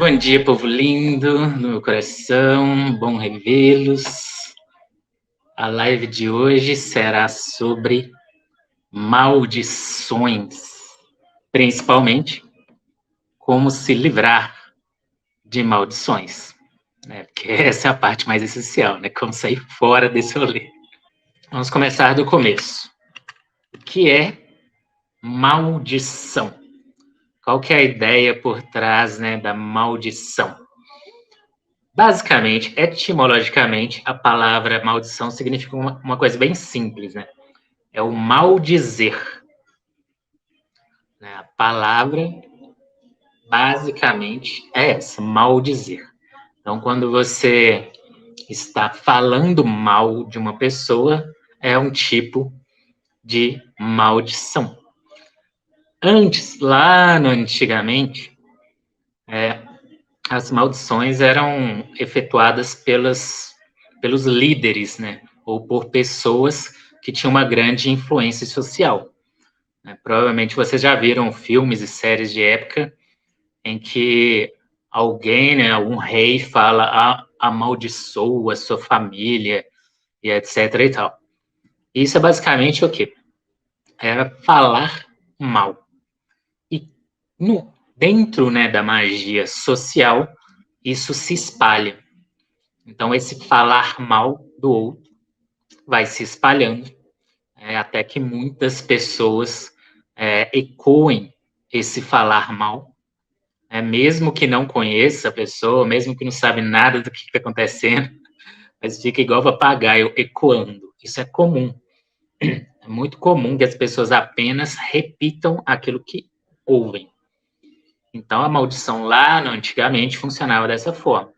Bom dia, povo lindo do meu coração, bom revê-los. A live de hoje será sobre maldições, principalmente como se livrar de maldições, né? Porque essa é a parte mais essencial, né? Como sair fora desse rolê. Vamos começar do começo. O que é maldição? Qual que é a ideia por trás, né, da maldição? Basicamente, etimologicamente, a palavra maldição significa uma coisa bem simples, né? É o maldizer. Né? A palavra, basicamente, é essa, maldizer. Então, quando você está falando mal de uma pessoa, é um tipo de maldição. Antes, lá no antigamente, as maldições eram efetuadas pelos líderes, né? Ou por pessoas que tinham uma grande influência social. Né? Provavelmente vocês já viram filmes e séries de época em que alguém, né, algum rei fala amaldiçoa a sua família e etc e tal. Isso é basicamente o quê? Era falar mal. E dentro, né, da magia social, isso se espalha. Então, esse falar mal do outro vai se espalhando, até que muitas pessoas ecoem esse falar mal, mesmo que não conheça a pessoa, mesmo que não sabe nada do que está acontecendo, mas fica igual papagaio ecoando. Isso é comum. É muito comum que as pessoas apenas repitam aquilo que ouvem. Então, a maldição lá, no, antigamente, funcionava dessa forma.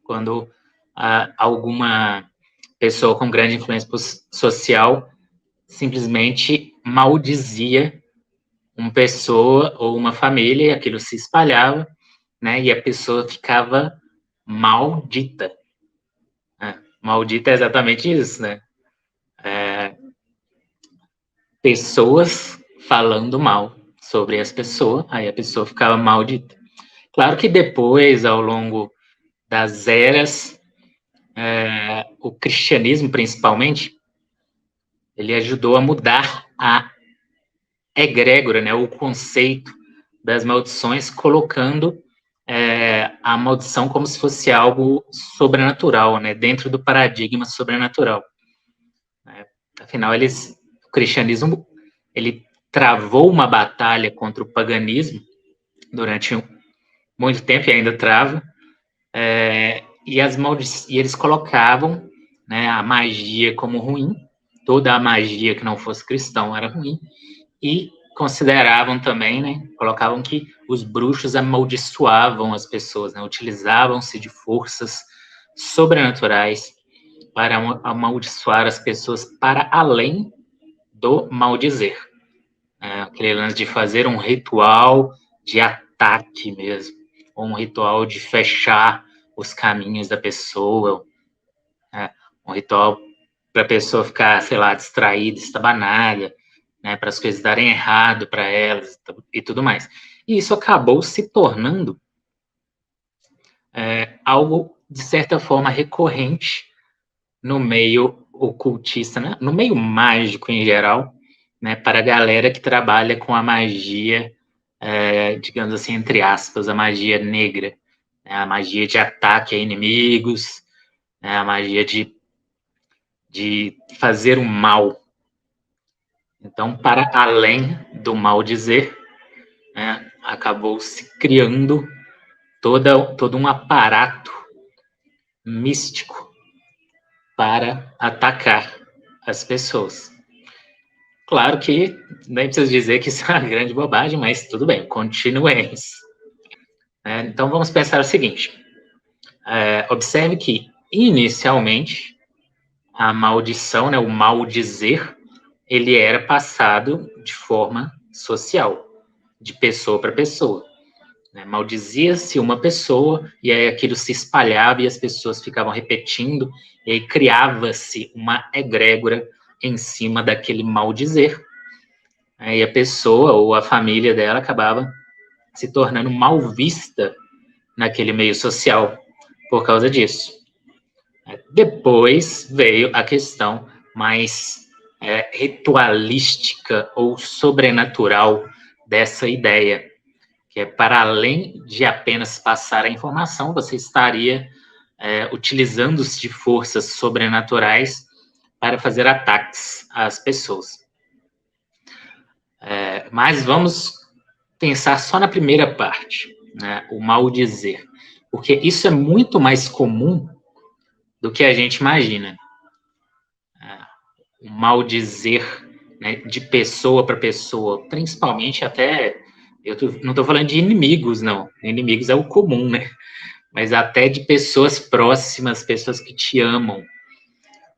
Quando alguma pessoa com grande influência social simplesmente maldizia uma pessoa ou uma família, e aquilo se espalhava, né? E a pessoa ficava maldita. Maldita é exatamente isso, né? Pessoas falando mal sobre as pessoas, aí a pessoa ficava maldita. Claro que depois, ao longo das eras, o cristianismo, principalmente, ele ajudou a mudar a egrégora, né, o conceito das maldições, colocando a maldição como se fosse algo sobrenatural, né, dentro do paradigma sobrenatural. Afinal, o cristianismo ele travou uma batalha contra o paganismo durante muito tempo e ainda trava, e eles colocavam, né, a magia como ruim, toda a magia que não fosse cristão era ruim, e consideravam também, né, colocavam que os bruxos amaldiçoavam as pessoas, né, utilizavam-se de forças sobrenaturais para amaldiçoar as pessoas para além do maldizer. Aquele lance de fazer um ritual de ataque mesmo, ou um ritual de fechar os caminhos da pessoa, um ritual para a pessoa ficar, sei lá, distraída, estabanada, né, para as coisas darem errado para elas e tudo mais. E isso acabou se tornando algo, de certa forma, recorrente no meio ocultista, né, no meio mágico em geral, né, para a galera que trabalha com a magia, digamos assim, entre aspas, a magia negra, né, a magia de ataque a inimigos, né, a magia de fazer o mal. Então, para além do mal dizer, né, acabou se criando todo um aparato místico para atacar as pessoas. Claro que nem preciso dizer que isso é uma grande bobagem, mas tudo bem, continuemos. Então, vamos pensar o seguinte. Observe que, inicialmente, a maldição, né, o mal dizer, ele era passado de forma social, de pessoa para pessoa. Né? Maldizia-se uma pessoa, e aí aquilo se espalhava e as pessoas ficavam repetindo, e aí criava-se uma egrégora em cima daquele maldizer. Aí a pessoa ou a família dela acabava se tornando mal vista, naquele meio social por causa disso. Depois veio a questão mais ritualística ou sobrenatural dessa ideia, que é para além de apenas passar a informação, você estaria utilizando-se de forças sobrenaturais para fazer ataques às pessoas. Mas vamos pensar só na primeira parte, né, o maldizer, porque isso é muito mais comum do que a gente imagina. O maldizer, né, de pessoa para pessoa, principalmente até, não estou falando de inimigos, não, inimigos é o comum, né, mas até de pessoas próximas, pessoas que te amam,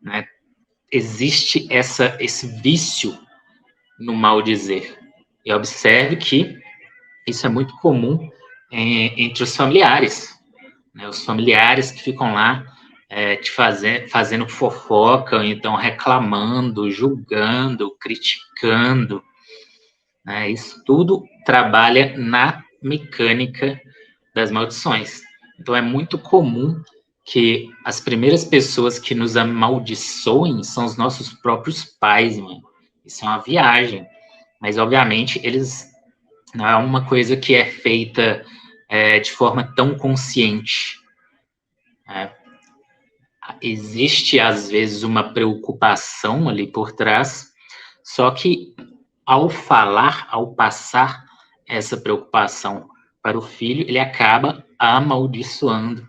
né, existe esse vício no maldizer. E observe que isso é muito comum entre os familiares, né, os familiares que ficam lá fazendo fofoca, ou então reclamando, julgando, criticando, né? Isso tudo trabalha na mecânica das maldições. Então é muito comum que as primeiras pessoas que nos amaldiçoem são os nossos próprios pais, mano. Isso é uma viagem. Mas, obviamente, eles não é uma coisa que é feita de forma tão consciente. Existe, às vezes, uma preocupação ali por trás, só que ao falar, ao passar essa preocupação para o filho, ele acaba amaldiçoando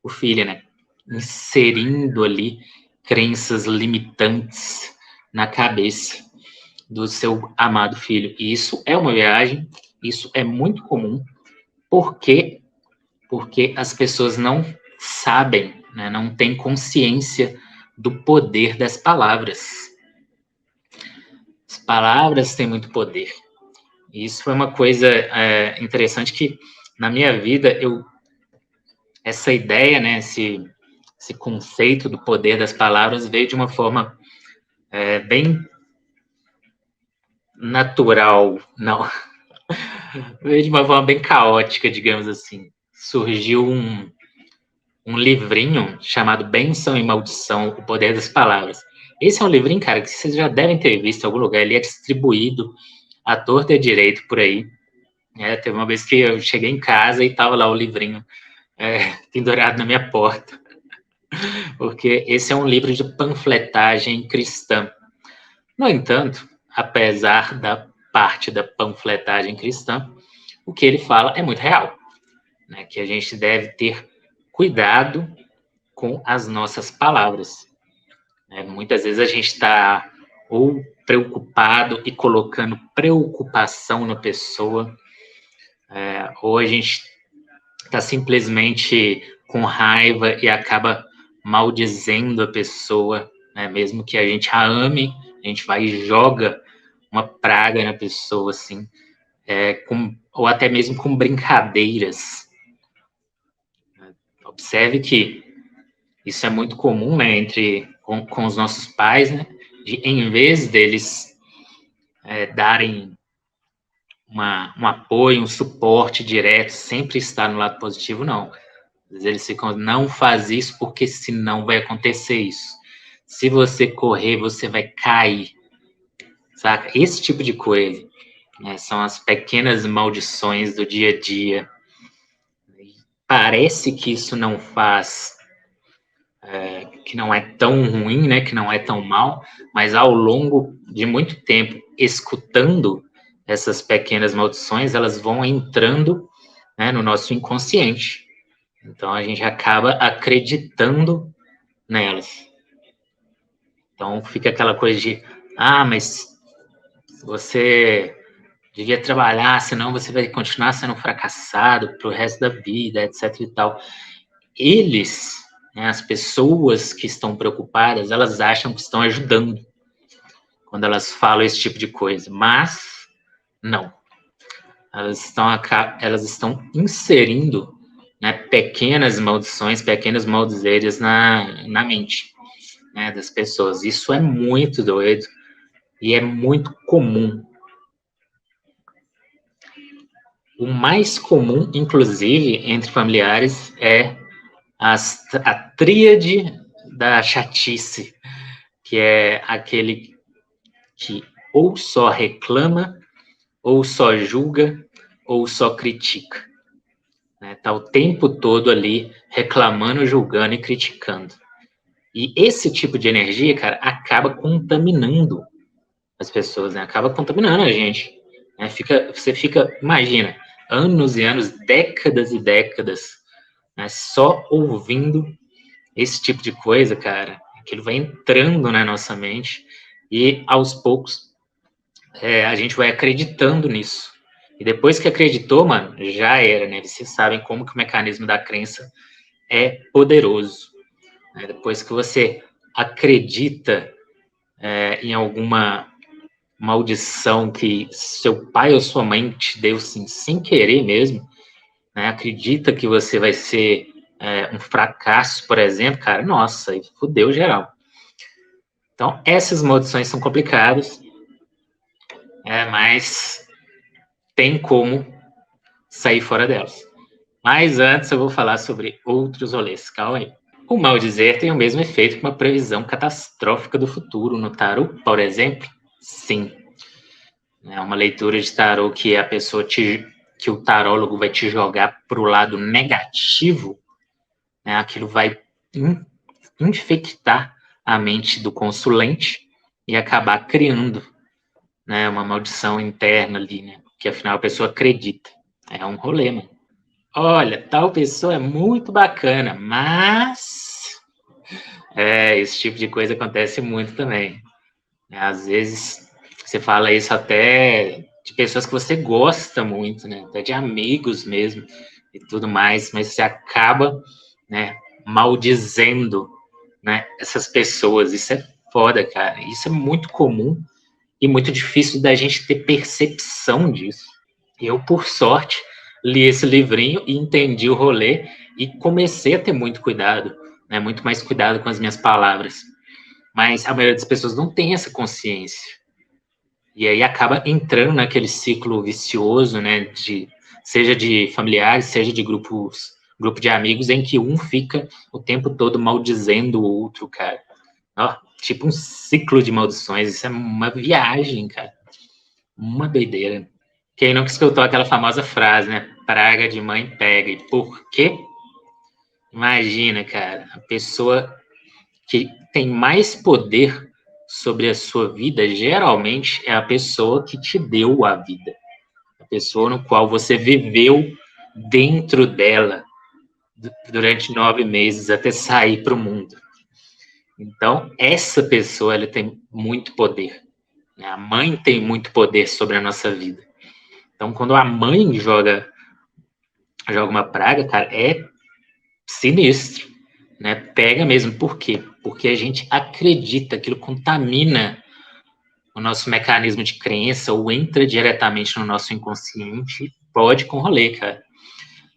o filho, né? Inserindo ali crenças limitantes na cabeça do seu amado filho. E isso é uma viagem, isso é muito comum, porque as pessoas não sabem, né, não têm consciência do poder das palavras. As palavras têm muito poder. E isso foi uma coisa interessante que, na minha vida, essa ideia, né, esse conceito do poder das palavras veio de uma forma bem natural, não, veio de uma forma bem caótica, digamos assim. Surgiu um livrinho chamado Bênção e Maldição, O Poder das Palavras. Esse é um livrinho, cara, que vocês já devem ter visto em algum lugar. Ele é distribuído à torta e à direito por aí. Teve uma vez que eu cheguei em casa e estava lá o livrinho pendurado na minha porta. Porque esse é um livro de panfletagem cristã. No entanto, apesar da parte da panfletagem cristã, o que ele fala é muito real, né? Que a gente deve ter cuidado com as nossas palavras. Muitas vezes a gente está ou preocupado e colocando preocupação na pessoa, ou a gente está simplesmente com raiva e acaba maldizendo a pessoa, né? Mesmo que a gente a ame, a gente vai e joga uma praga na pessoa, assim, ou até mesmo com brincadeiras. Observe que isso é muito comum, né, com os nossos pais, né, em vez deles darem um apoio, um suporte direto, sempre estar no lado positivo, não. Às vezes eles ficam, não faz isso porque senão vai acontecer isso. Se você correr, você vai cair. Saca? Esse tipo de coisa, né, são as pequenas maldições do dia a dia. Parece que isso não faz, que não é tão ruim, né, que não é tão mal, mas ao longo de muito tempo, escutando essas pequenas maldições, elas vão entrando, né, no nosso inconsciente. Então, a gente acaba acreditando nelas. Então, fica aquela coisa de, mas você devia trabalhar, senão você vai continuar sendo um fracassado pro resto da vida, etc e tal. Eles, né, as pessoas que estão preocupadas, elas acham que estão ajudando quando elas falam esse tipo de coisa, mas não. Elas estão inserindo, né, pequenas maldições, pequenos maldizeiros na mente, né, das pessoas. Isso é muito doido e é muito comum. O mais comum, inclusive, entre familiares é a tríade da chatice, que é aquele que ou só reclama, ou só julga, ou só critica. Né? Tá o tempo todo ali reclamando, julgando e criticando. E esse tipo de energia, cara, acaba contaminando as pessoas, né? Acaba contaminando a gente. Né? Você fica, imagina, anos e anos, décadas e décadas, né? Só ouvindo esse tipo de coisa, cara. Aquilo vai entrando na nossa mente e, aos poucos, a gente vai acreditando nisso. E depois que acreditou, mano, já era, né? Vocês sabem como que o mecanismo da crença é poderoso. Né? Depois que você acredita em alguma maldição que seu pai ou sua mãe te deu assim, sem querer mesmo, né? Acredita que você vai ser um fracasso, por exemplo, cara, nossa, fudeu geral. Então, essas maldições são complicadas, mas tem como sair fora delas. Mas antes eu vou falar sobre outros rolês, calma aí. O maldizer tem o mesmo efeito que uma previsão catastrófica do futuro no tarot, por exemplo? Sim. É uma leitura de tarot que a pessoa que o tarólogo vai te jogar para o lado negativo, né? Aquilo vai infectar a mente do consulente e acabar criando, né, uma maldição interna ali, né? Que afinal a pessoa acredita. É um rolê, mano. Olha, tal pessoa é muito bacana, mas esse tipo de coisa acontece muito também. Às vezes você fala isso até de pessoas que você gosta muito, né? Até de amigos mesmo e tudo mais, mas você acaba, né, maldizendo, né, essas pessoas. Isso é foda, cara. Isso é muito comum e muito difícil da gente ter percepção disso. Eu, por sorte, li esse livrinho e entendi o rolê e comecei a ter muito cuidado, né? Muito mais cuidado com as minhas palavras. Mas a maioria das pessoas não tem essa consciência. E aí acaba entrando naquele ciclo vicioso, né? Seja de familiares, seja de grupo de amigos, em que um fica o tempo todo maldizendo o outro, cara. Ó, tipo um ciclo de maldições. Isso é uma viagem, cara. Uma doideira. Quem nunca escutou aquela famosa frase, né? Praga de mãe pega. E por quê? Imagina, cara, a pessoa que tem mais poder sobre a sua vida, geralmente é a pessoa que te deu a vida. A pessoa no qual você viveu dentro dela durante 9 meses até sair para o mundo. Então, essa pessoa ela tem muito poder. Né? A mãe tem muito poder sobre a nossa vida. Então, quando a mãe joga uma praga, cara, é sinistro, né? Pega mesmo. Por quê? Porque a gente acredita, aquilo contamina o nosso mecanismo de crença ou entra diretamente no nosso inconsciente, pode com rolê, cara.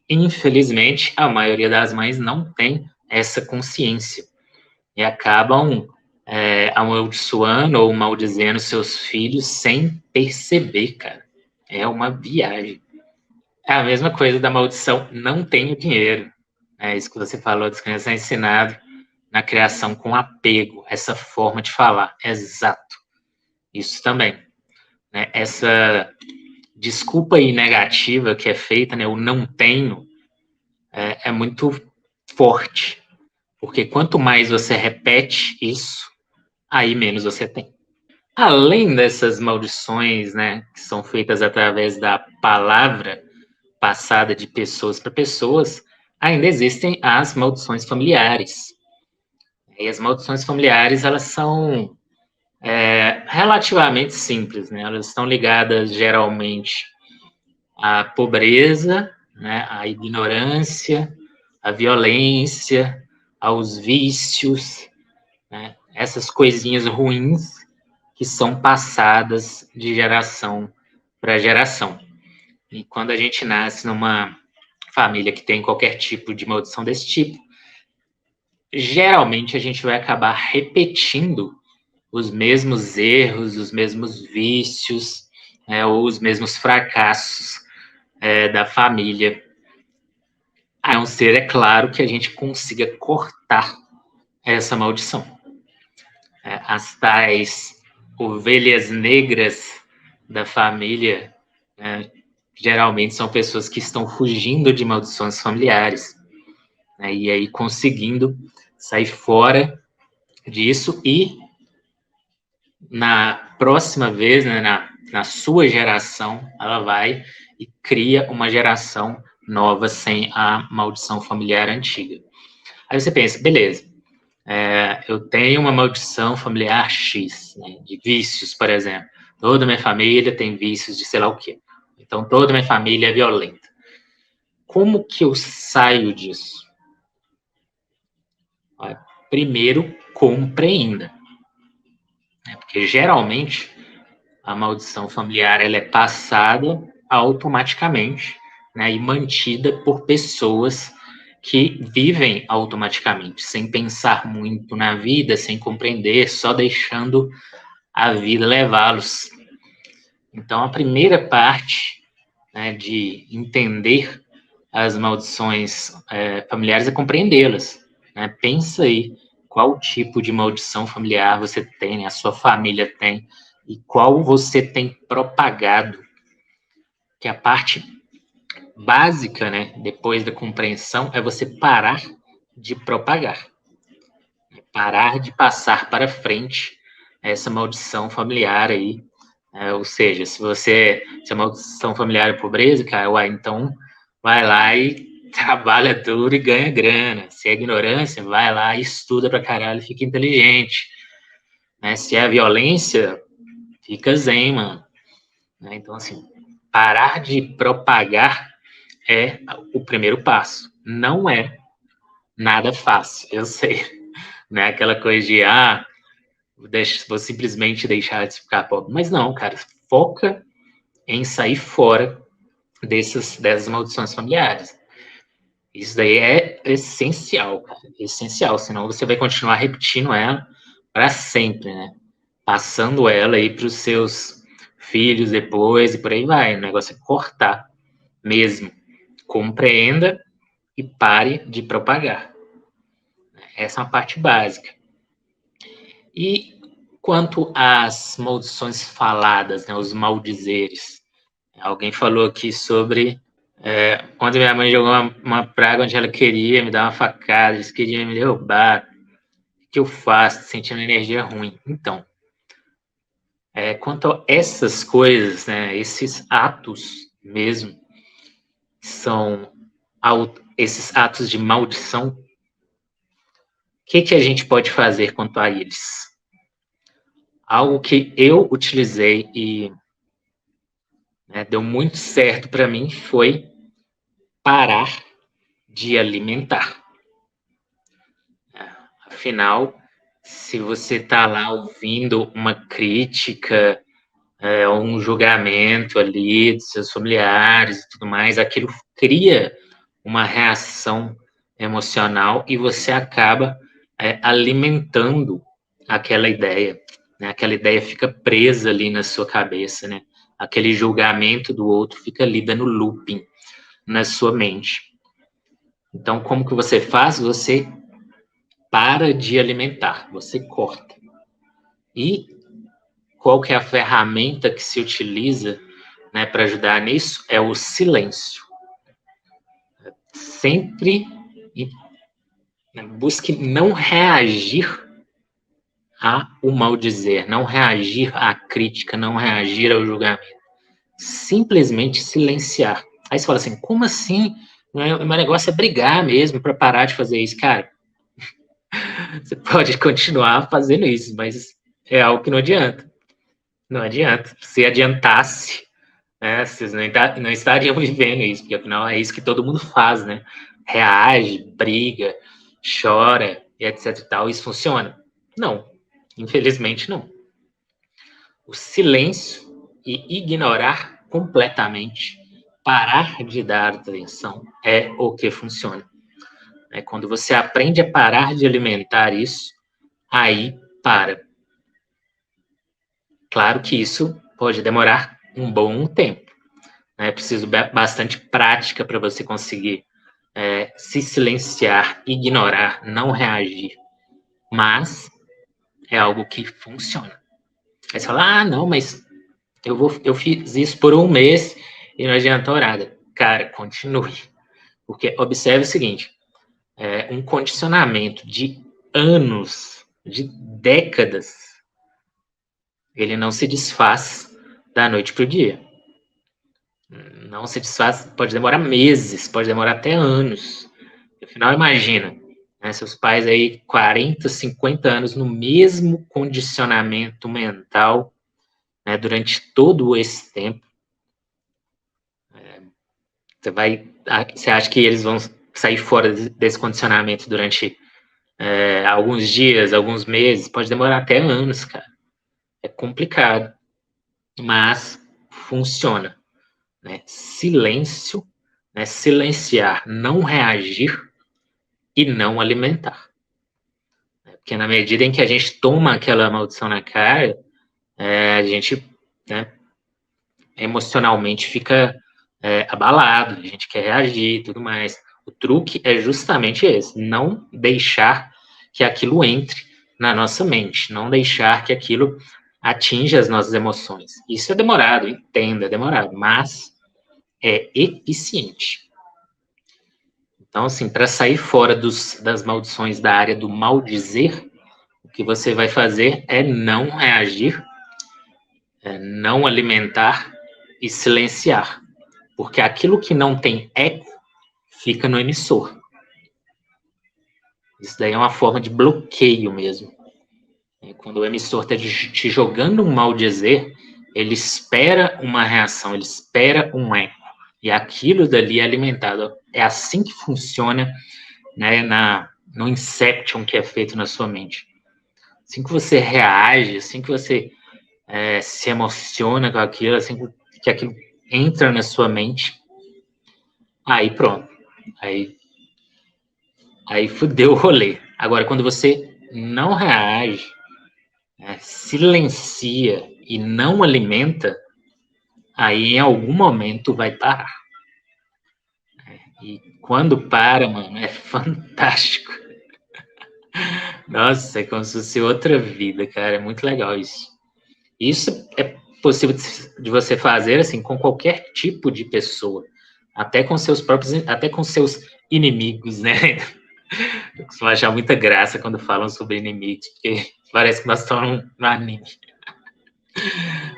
Infelizmente, a maioria das mães não tem essa consciência e acabam amaldiçoando ou maldizendo seus filhos sem perceber, cara. É uma viagem. É a mesma coisa da maldição, não tenho dinheiro. É isso que você falou, das crianças é ensinado na criação com apego, essa forma de falar. Exato. Isso também. Né? Essa desculpa aí negativa que é feita, né? Eu não tenho, é muito forte. Porque quanto mais você repete isso, aí menos você tem. Além dessas maldições, né, que são feitas através da palavra passada de pessoas para pessoas, ainda existem as maldições familiares. E as maldições familiares, elas são relativamente simples, né? Elas estão ligadas geralmente à pobreza, né? À ignorância, à violência, aos vícios, né? Essas coisinhas ruins que são passadas de geração para geração. E quando a gente nasce numa família que tem qualquer tipo de maldição desse tipo, geralmente a gente vai acabar repetindo os mesmos erros, os mesmos vícios, ou os mesmos fracassos da família, a não ser, é claro, que a gente consiga cortar essa maldição. As tais ovelhas negras da família, geralmente são pessoas que estão fugindo de maldições familiares, e aí conseguindo sair fora disso e na próxima vez, né, na sua geração, ela vai e cria uma geração nova sem a maldição familiar antiga. Aí você pensa, beleza, eu tenho uma maldição familiar X, né, de vícios, por exemplo. Toda minha família tem vícios de sei lá o quê. Então, toda minha família é violenta. Como que eu saio disso? Primeiro, compreenda. Porque, geralmente, a maldição familiar ela é passada automaticamente, né, e mantida por pessoas que vivem automaticamente, sem pensar muito na vida, sem compreender, só deixando a vida levá-los. Então, a primeira parte, né, de entender as maldições familiares é compreendê-las. Né? Pensa aí qual tipo de maldição familiar você tem, a sua família tem, e qual você tem propagado. Que a parte básica, né, depois da compreensão, é você parar de propagar. Parar de passar para frente essa maldição familiar aí. Ou seja, se a maldição familiar é pobreza, cara, então vai lá e trabalha duro e ganha grana. Se é ignorância, vai lá e estuda pra caralho e fica inteligente. Né? Se é violência, fica zen, mano. Né? Então, assim, parar de propagar é o primeiro passo. Não é nada fácil, eu sei. Não é aquela coisa de, vou simplesmente deixar de ficar pobre. Mas não, cara, foca em sair fora dessas maldições familiares. Isso daí é essencial, cara, essencial, senão você vai continuar repetindo ela para sempre, né? Passando ela aí para os seus filhos depois e por aí vai. O negócio é cortar mesmo. Compreenda e pare de propagar. Essa é uma parte básica. E quanto às maldições faladas, né, os maldizeres, alguém falou aqui sobre quando minha mãe jogou uma praga onde ela queria me dar uma facada, eles queriam me derrubar, o que eu faço sentindo energia ruim? Então, quanto a essas coisas, né, esses atos mesmo, são esses atos de maldição, o que a gente pode fazer quanto a eles? Algo que eu utilizei e deu muito certo para mim foi parar de alimentar. Afinal, se você está lá ouvindo uma crítica, um julgamento ali dos seus familiares e tudo mais, aquilo cria uma reação emocional e você acaba alimentando aquela ideia. Né? Aquela ideia fica presa ali na sua cabeça, né? Aquele julgamento do outro fica ali dando looping na sua mente. Então, como que você faz? Você para de alimentar, você corta. E qual que é a ferramenta que se utiliza, né, para ajudar nisso? É o silêncio. Sempre busque não reagir ao maldizer, não reagir à crítica, não reagir ao julgamento. Simplesmente silenciar. Aí você fala assim, como assim? O meu negócio é brigar mesmo para parar de fazer isso. Cara, você pode continuar fazendo isso, mas é algo que não adianta. Não adianta. Se adiantasse, né, vocês não estariam vivendo isso, porque afinal é isso que todo mundo faz, né? Reage, briga, chora, e etc e tal. Isso funciona? Não. Infelizmente, não. O silêncio e ignorar completamente, parar de dar atenção, é o que funciona. Quando você aprende a parar de alimentar isso, aí para. Claro que isso pode demorar um bom tempo. né? É preciso bastante prática para você conseguir se silenciar, ignorar, não reagir. Mas é algo que funciona. Aí você fala, não, mas eu fiz isso por um mês e não adiantou nada. Cara, continue. Porque observe o seguinte, um condicionamento de anos, de décadas, ele não se desfaz da noite para o dia. Não se desfaz, pode demorar meses, pode demorar até anos. Afinal, imagina, né, seus pais aí 40, 50 anos no mesmo condicionamento mental, né, durante todo esse tempo. Você acha que eles vão sair fora desse condicionamento durante alguns dias, alguns meses? Pode demorar até anos, cara. É complicado, mas funciona. Né? Silêncio, né? Silenciar, não reagir e não alimentar. Porque na medida em que a gente toma aquela maldição na cara, a gente, né, emocionalmente fica abalado, a gente quer reagir e tudo mais. O truque é justamente esse, não deixar que aquilo entre na nossa mente, não deixar que aquilo atinja as nossas emoções. Isso é demorado, entenda, é demorado, mas é eficiente. Então, assim, para sair fora das maldições da área do maldizer, o que você vai fazer é não reagir, não alimentar e silenciar. Porque aquilo que não tem eco fica no emissor. Isso daí é uma forma de bloqueio mesmo. Quando o emissor está te jogando um maldizer, ele espera uma reação, ele espera um eco. E aquilo dali é alimentado. É assim que funciona, né, no Inception que é feito na sua mente. Assim que você reage, assim que você se emociona com aquilo, assim que aquilo entra na sua mente, aí pronto. Aí fudeu o rolê. Agora, quando você não reage, silencia e não alimenta, aí em algum momento vai parar. E quando para, mano, é fantástico. Nossa, é como se fosse outra vida, cara. É muito legal isso. Isso é possível de você fazer assim com qualquer tipo de pessoa, até com seus próprios, até com seus inimigos, né? Eu costumo achar muita graça quando falam sobre inimigos, porque parece que nós estamos no anime.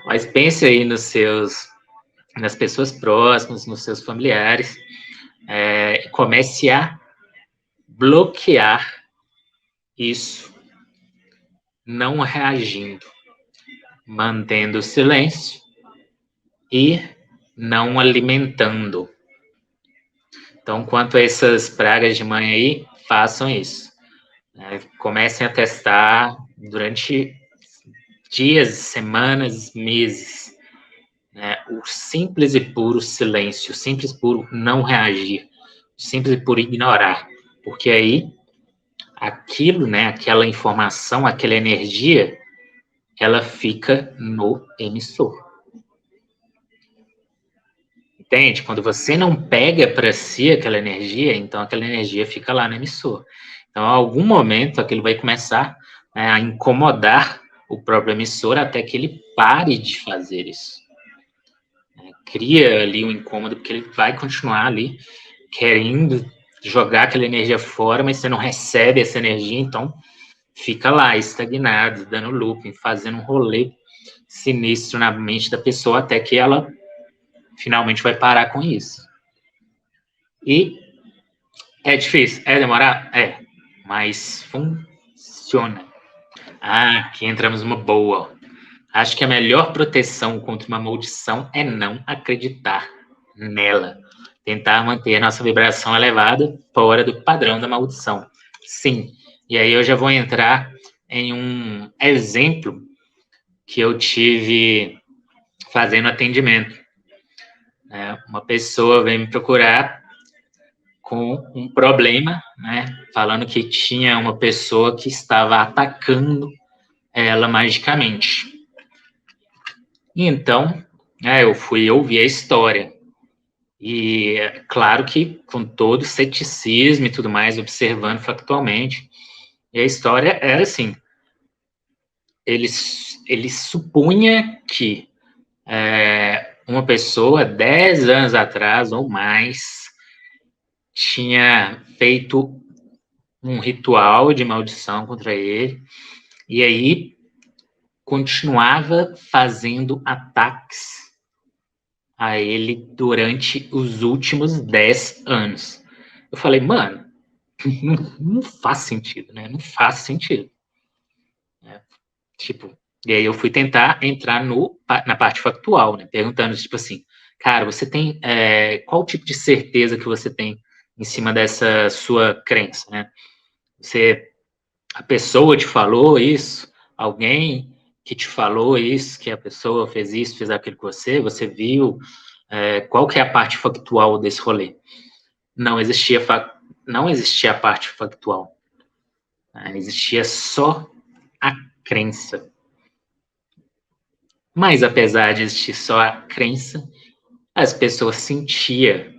Mas pense aí nas pessoas próximas, nos seus familiares, comece a bloquear isso, não reagindo, mantendo o silêncio e não alimentando. Então, quanto a essas pragas de mãe aí, façam isso. Comecem a testar durante dias, semanas, meses. O simples e puro silêncio, o simples e puro não reagir, o simples e puro ignorar. Porque aí, aquilo, né, aquela informação, aquela energia, ela fica no emissor. Entende? Quando você não pega para si aquela energia, então aquela energia fica lá no emissor. Então, em algum momento, aquilo vai começar a incomodar o próprio emissor até que ele pare de fazer isso. Cria ali um incômodo, porque ele vai continuar ali querendo jogar aquela energia fora, mas você não recebe essa energia, então fica lá, estagnado, dando looping, fazendo um rolê sinistro na mente da pessoa até que ela finalmente vai parar com isso. E é difícil, é demorar? É, mas funciona. Aqui entramos numa boa. Acho que a melhor proteção contra uma maldição é não acreditar nela. Tentar manter a nossa vibração elevada fora do padrão da maldição. Sim. E aí eu já vou entrar em um exemplo que eu tive fazendo atendimento. Uma pessoa veio me procurar com um problema, né, falando que tinha uma pessoa que estava atacando ela magicamente. E então, eu fui ouvir a história. E claro que com todo ceticismo e tudo mais, observando factualmente. E a história era assim, ele supunha que uma pessoa 10 anos atrás ou mais tinha feito um ritual de maldição contra ele, e aí continuava fazendo ataques a ele durante os últimos 10 anos. Eu falei, mano, não faz sentido, né? Não faz sentido. Tipo, e aí eu fui tentar entrar na parte factual, né? Perguntando, tipo assim, cara, você tem qual tipo de certeza que você tem em cima dessa sua crença, né? A pessoa te falou isso? Alguém que te falou isso, que a pessoa fez isso, fez aquilo com você viu? Qual que é a parte factual desse rolê? Não existia, não existia a parte factual. Existia só a crença. Mas apesar de existir só a crença, as pessoas sentiam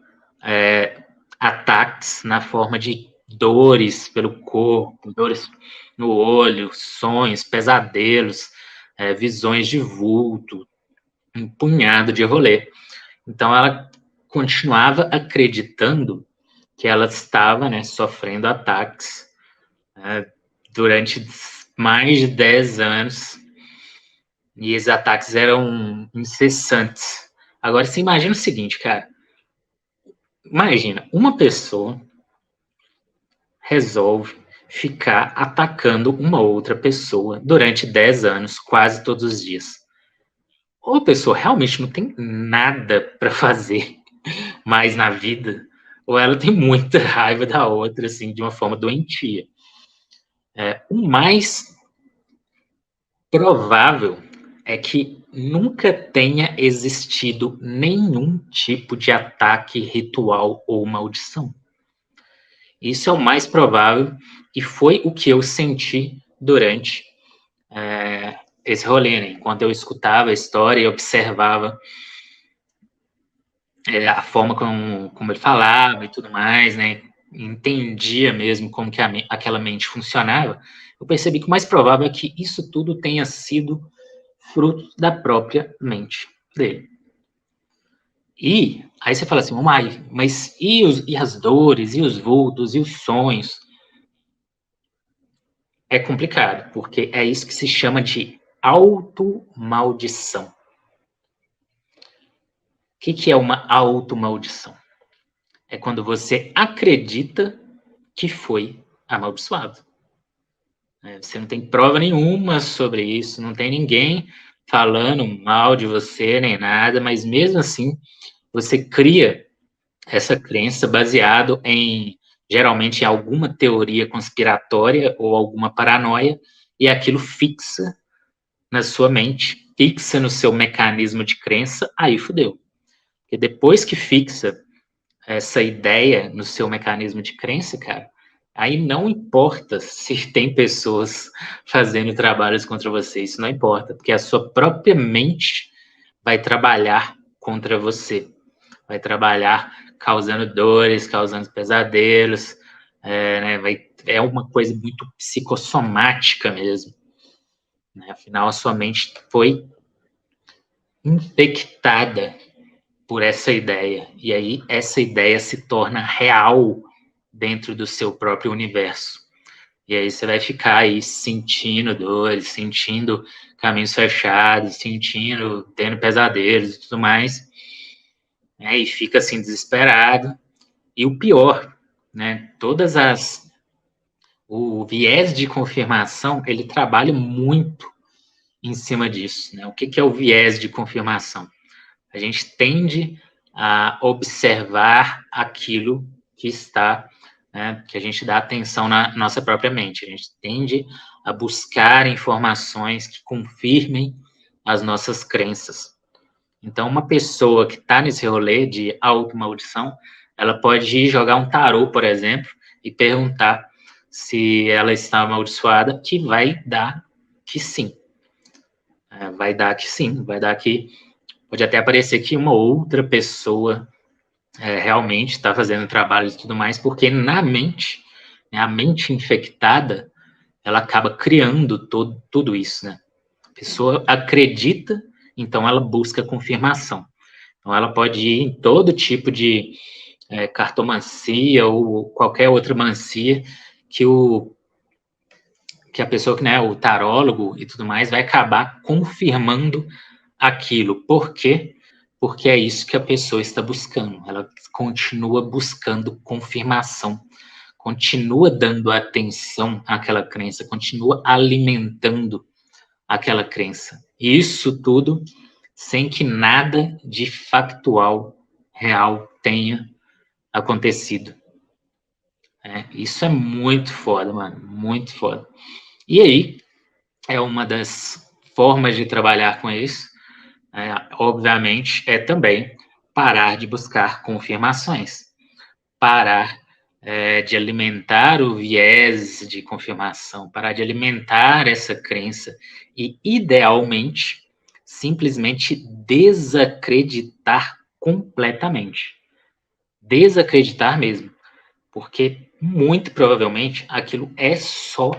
ataques na forma de dores pelo corpo, dores no olho, sonhos, pesadelos, visões de vulto, um punhado de rolê. Então ela continuava acreditando que ela estava, né, sofrendo ataques durante mais de 10 anos, e esses ataques eram incessantes. Agora, você imagina o seguinte, cara. Imagina, uma pessoa resolve ficar atacando uma outra pessoa durante 10 anos, quase todos os dias. Ou a pessoa realmente não tem nada para fazer mais na vida, ou ela tem muita raiva da outra, assim, de uma forma doentia. O mais provável é que nunca tenha existido nenhum tipo de ataque ritual ou maldição. Isso é o mais provável e foi o que eu senti durante esse rolê, né? Enquanto eu escutava a história e observava a forma como ele falava e tudo mais, né? Entendia mesmo como que aquela mente funcionava, eu percebi que o mais provável é que isso tudo tenha sido fruto da própria mente dele. E aí você fala assim, mas e as dores, e os vultos, e os sonhos? É complicado, porque é isso que se chama de automaldição. O que é uma automaldição? É quando você acredita que foi amaldiçoado. Você não tem prova nenhuma sobre isso, não tem ninguém falando mal de você nem nada, mas mesmo assim você cria essa crença baseado geralmente em alguma teoria conspiratória ou alguma paranoia, e aquilo fixa na sua mente, fixa no seu mecanismo de crença, aí fudeu. Porque depois que fixa essa ideia no seu mecanismo de crença, cara, aí não importa se tem pessoas fazendo trabalhos contra você, isso não importa, porque a sua própria mente vai trabalhar contra você, vai trabalhar causando dores, causando pesadelos, é uma coisa muito psicossomática mesmo. Né? Afinal, a sua mente foi infectada por essa ideia. E aí essa ideia se torna real dentro do seu próprio universo. E aí você vai ficar aí sentindo dores, sentindo caminhos fechados, tendo pesadelos e tudo mais. Né? E fica assim desesperado. E o pior, né? O viés de confirmação, ele trabalha muito em cima disso. Né? O que é o viés de confirmação? A gente tende a observar aquilo que está, né, que a gente dá atenção na nossa própria mente. A gente tende a buscar informações que confirmem as nossas crenças. Então, uma pessoa que está nesse rolê de automaldição, ela pode ir jogar um tarô, por exemplo, e perguntar se ela está amaldiçoada, que vai dar que sim. Vai dar que sim, vai dar que pode até aparecer que uma outra pessoa realmente está fazendo trabalho e tudo mais, porque na mente, né, a mente infectada, ela acaba criando tudo isso, né? A pessoa acredita, então ela busca confirmação. Então ela pode ir em todo tipo de cartomancia ou qualquer outra mancia que que a pessoa que, né, o tarólogo e tudo mais vai acabar confirmando aquilo. Por quê? Porque é isso que a pessoa está buscando. Ela continua buscando confirmação, continua dando atenção àquela crença, continua alimentando aquela crença. Isso tudo sem que nada de factual, real tenha acontecido. Isso é muito foda, mano. Muito foda. E aí, é uma das formas de trabalhar com isso, obviamente, é também parar de buscar confirmações, parar de alimentar o viés de confirmação, parar de alimentar essa crença e, idealmente, simplesmente desacreditar completamente. Desacreditar mesmo, porque muito provavelmente aquilo é só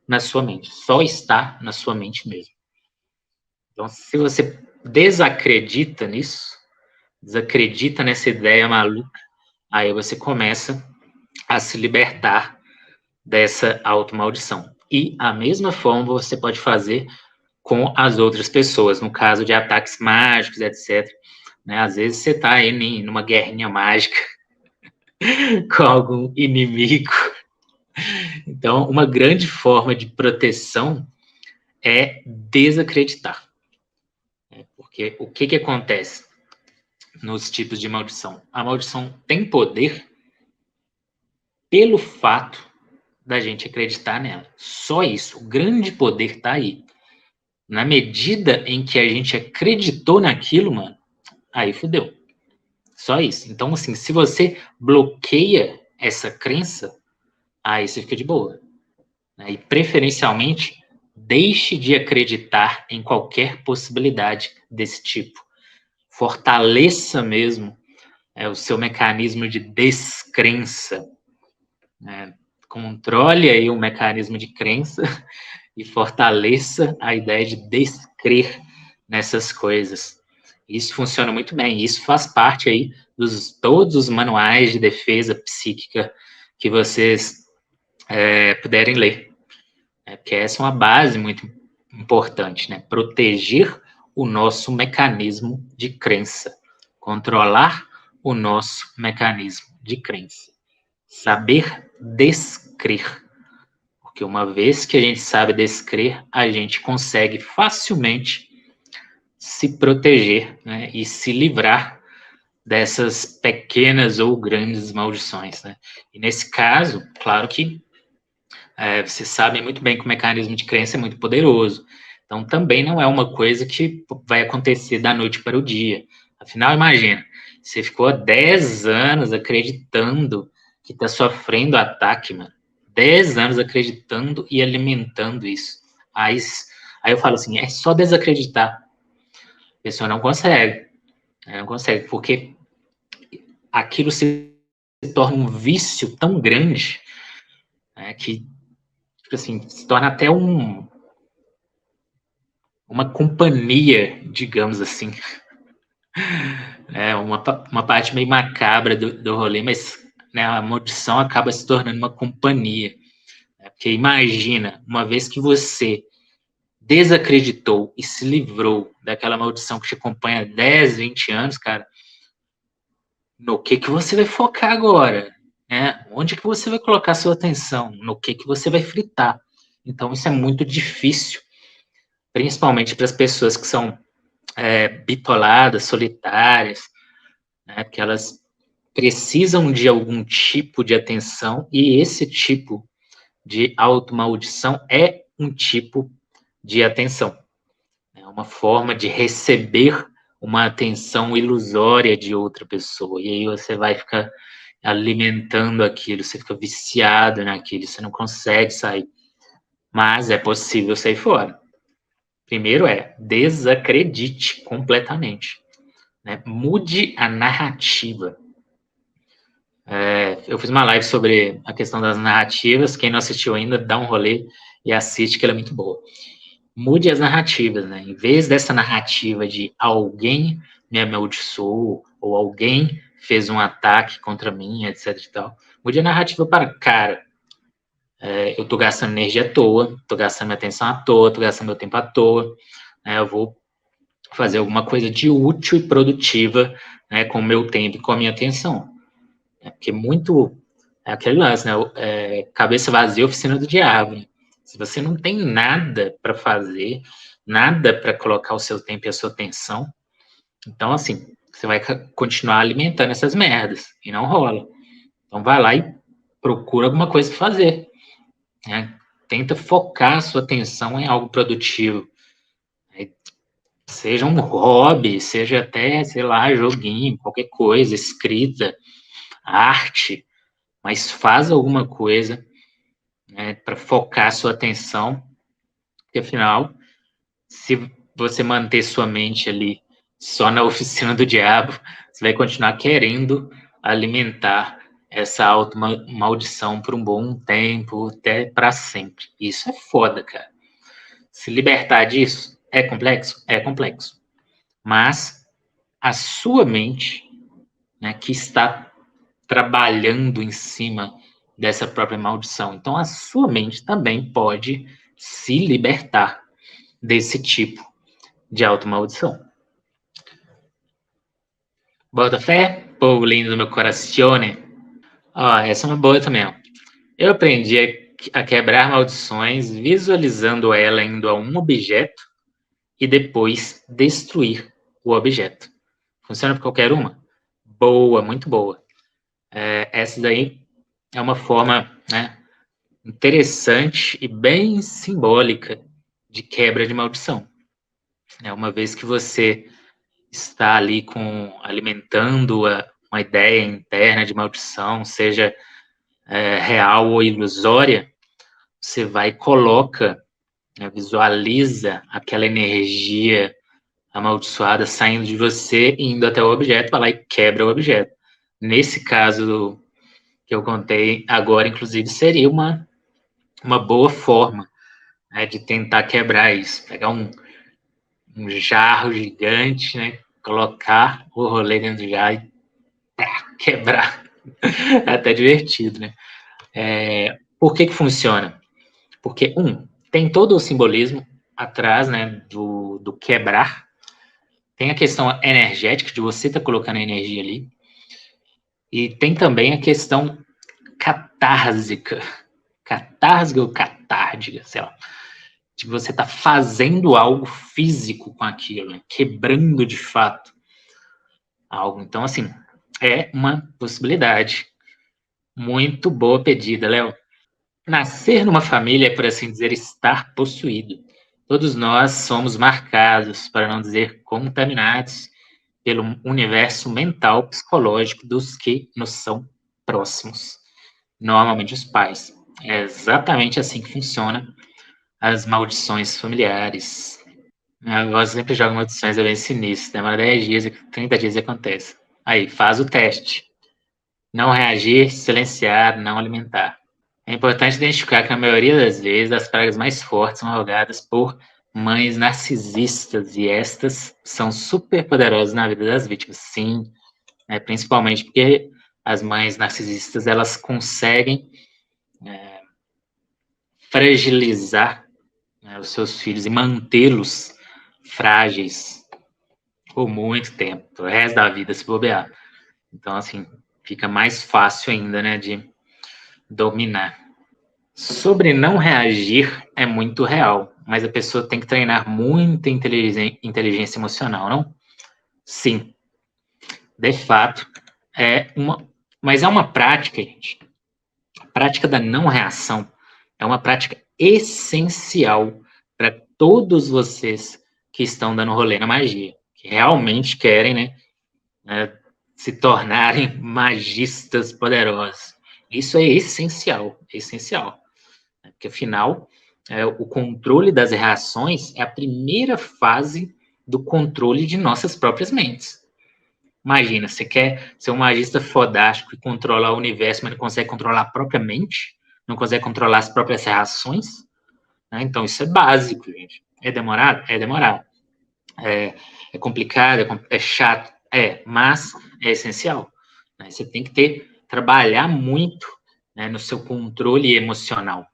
na sua mente, só está na sua mente mesmo. Então, se você desacredita nisso, desacredita nessa ideia maluca, aí você começa a se libertar dessa automaldição. E a mesma forma você pode fazer com as outras pessoas, no caso de ataques mágicos, etc. Né? Às vezes você está aí numa guerrinha mágica com algum inimigo. Então, uma grande forma de proteção é desacreditar. Porque o que acontece nos tipos de maldição? A maldição tem poder pelo fato da gente acreditar nela. Só isso. O grande poder está aí. Na medida em que a gente acreditou naquilo, mano, aí fudeu. Só isso. Então, assim, se você bloqueia essa crença, aí você fica de boa. E, preferencialmente, deixe de acreditar em qualquer possibilidade desse tipo. Fortaleça mesmo o seu mecanismo de descrença. Controle aí o mecanismo de crença e fortaleça a ideia de descrer nessas coisas. Isso funciona muito bem. Isso faz parte aí dos todos os manuais de defesa psíquica que vocês puderem ler. Porque essa é uma base muito importante, né? Proteger o nosso mecanismo de crença. Controlar o nosso mecanismo de crença. Saber descrer. Porque uma vez que a gente sabe descrer, a gente consegue facilmente se proteger, né, e se livrar dessas pequenas ou grandes maldições, né? E nesse caso, claro que vocês sabem muito bem que o mecanismo de crença é muito poderoso. Então, também não é uma coisa que vai acontecer da noite para o dia. Afinal, imagina, você ficou 10 anos acreditando que está sofrendo ataque, mano. 10 anos acreditando e alimentando isso. Aí eu falo assim, é só desacreditar. A pessoa não consegue. Não consegue, porque aquilo se torna um vício tão grande, né, que assim, se torna até uma companhia, digamos assim. Uma parte meio macabra do rolê, mas, né, a maldição acaba se tornando uma companhia. Né? Porque imagina, uma vez que você desacreditou e se livrou daquela maldição que te acompanha há 10, 20 anos, cara, no que você vai focar agora? Né? Onde que você vai colocar sua atenção? No que você vai fritar? Então, isso é muito difícil, principalmente para as pessoas que são bitoladas, solitárias, né? Porque elas precisam de algum tipo de atenção e esse tipo de automaldição é um tipo de atenção. É uma forma de receber uma atenção ilusória de outra pessoa. E aí você vai ficar alimentando aquilo, você fica viciado naquilo, você não consegue sair. Mas é possível sair fora. Primeiro desacredite completamente. Né? Mude a narrativa. eu fiz uma live sobre a questão das narrativas. Quem não assistiu ainda, dá um rolê e assiste, que ela é muito boa. Mude as narrativas, né? Em vez dessa narrativa de alguém me amaldiçoou ou alguém fez um ataque contra mim, etc e tal, mude a narrativa para, cara, eu tô gastando energia à toa, tô gastando minha atenção à toa, tô gastando meu tempo à toa, né? Eu vou fazer alguma coisa de útil e produtiva, né, com o meu tempo e com a minha atenção. Porque muito é aquele lance, né? Cabeça vazia, oficina do diabo. Né? Se você não tem nada para fazer, nada para colocar o seu tempo e a sua atenção, então, assim, você vai continuar alimentando essas merdas e não rola. Então, vai lá e procura alguma coisa para fazer. Né? Tenta focar a sua atenção em algo produtivo. Seja um hobby, seja até, sei lá, joguinho, qualquer coisa, escrita, arte, mas faz alguma coisa, né, para focar a sua atenção, porque afinal, se você manter sua mente ali só na oficina do diabo, você vai continuar querendo alimentar essa auto-maldição por um bom tempo, até para sempre. Isso é foda, cara. Se libertar disso é complexo? É complexo. Mas a sua mente, né, que está trabalhando em cima dessa própria maldição. Então, a sua mente também pode se libertar desse tipo de automaldição. Bota fé, povo lindo do meu corazione. Ó, essa é uma boa também. Ó. Eu aprendi a quebrar maldições visualizando ela indo a um objeto e depois destruir o objeto. Funciona para qualquer uma? Boa, muito boa. Essa daí é uma forma, né, interessante e bem simbólica de quebra de maldição. Uma vez que você está ali alimentando uma ideia interna de maldição, seja real ou ilusória, você vai e coloca, né, visualiza aquela energia amaldiçoada saindo de você e indo até o objeto, vai lá e quebra o objeto. Nesse caso que eu contei agora, inclusive, seria uma boa forma, né, de tentar quebrar isso. Pegar um jarro gigante, né, colocar o rolê dentro do jarro e quebrar. É até divertido, né? Por que funciona? Porque, tem todo o simbolismo atrás, né, do quebrar. Tem a questão energética, de você estar colocando energia ali. E tem também a questão catársica. Catársica ou catárdica, sei lá. De você estar fazendo algo físico com aquilo, né? Quebrando de fato algo. Então, assim, é uma possibilidade. Muito boa pedida, Léo. Nascer numa família é, por assim dizer, estar possuído. Todos nós somos marcados, para não dizer contaminados, pelo universo mental psicológico dos que nos são próximos. Normalmente os pais. É exatamente assim que funciona as maldições familiares. Eu sempre jogo maldições, é bem sinistro. Demora 10 dias, 30 dias e acontece. Aí, faz o teste. Não reagir, silenciar, não alimentar. É importante identificar que, na maioria das vezes, as pragas mais fortes são rogadas por mães narcisistas, e estas são super poderosas na vida das vítimas. Sim, principalmente porque as mães narcisistas, elas conseguem fragilizar, né, os seus filhos e mantê-los frágeis por muito tempo, o resto da vida, se bobear. Então, assim, fica mais fácil ainda, né, de dominar. Sobre não reagir é muito real, mas a pessoa tem que treinar muita inteligência emocional, não? Sim, de fato, mas é uma prática, gente. A prática da não reação é uma prática essencial para todos vocês que estão dando rolê na magia, que realmente querem, né, se tornarem magistas poderosos. Isso é essencial, porque afinal, o controle das reações é a primeira fase do controle de nossas próprias mentes. Imagina, você quer ser um magista fodástico e controlar o universo, mas não consegue controlar a própria mente? Não consegue controlar as próprias reações? Né? Então, isso é básico, gente. É demorado? É demorado. É complicado, é chato? Mas é essencial. Né? Você tem que trabalhar muito, né, no seu controle emocional.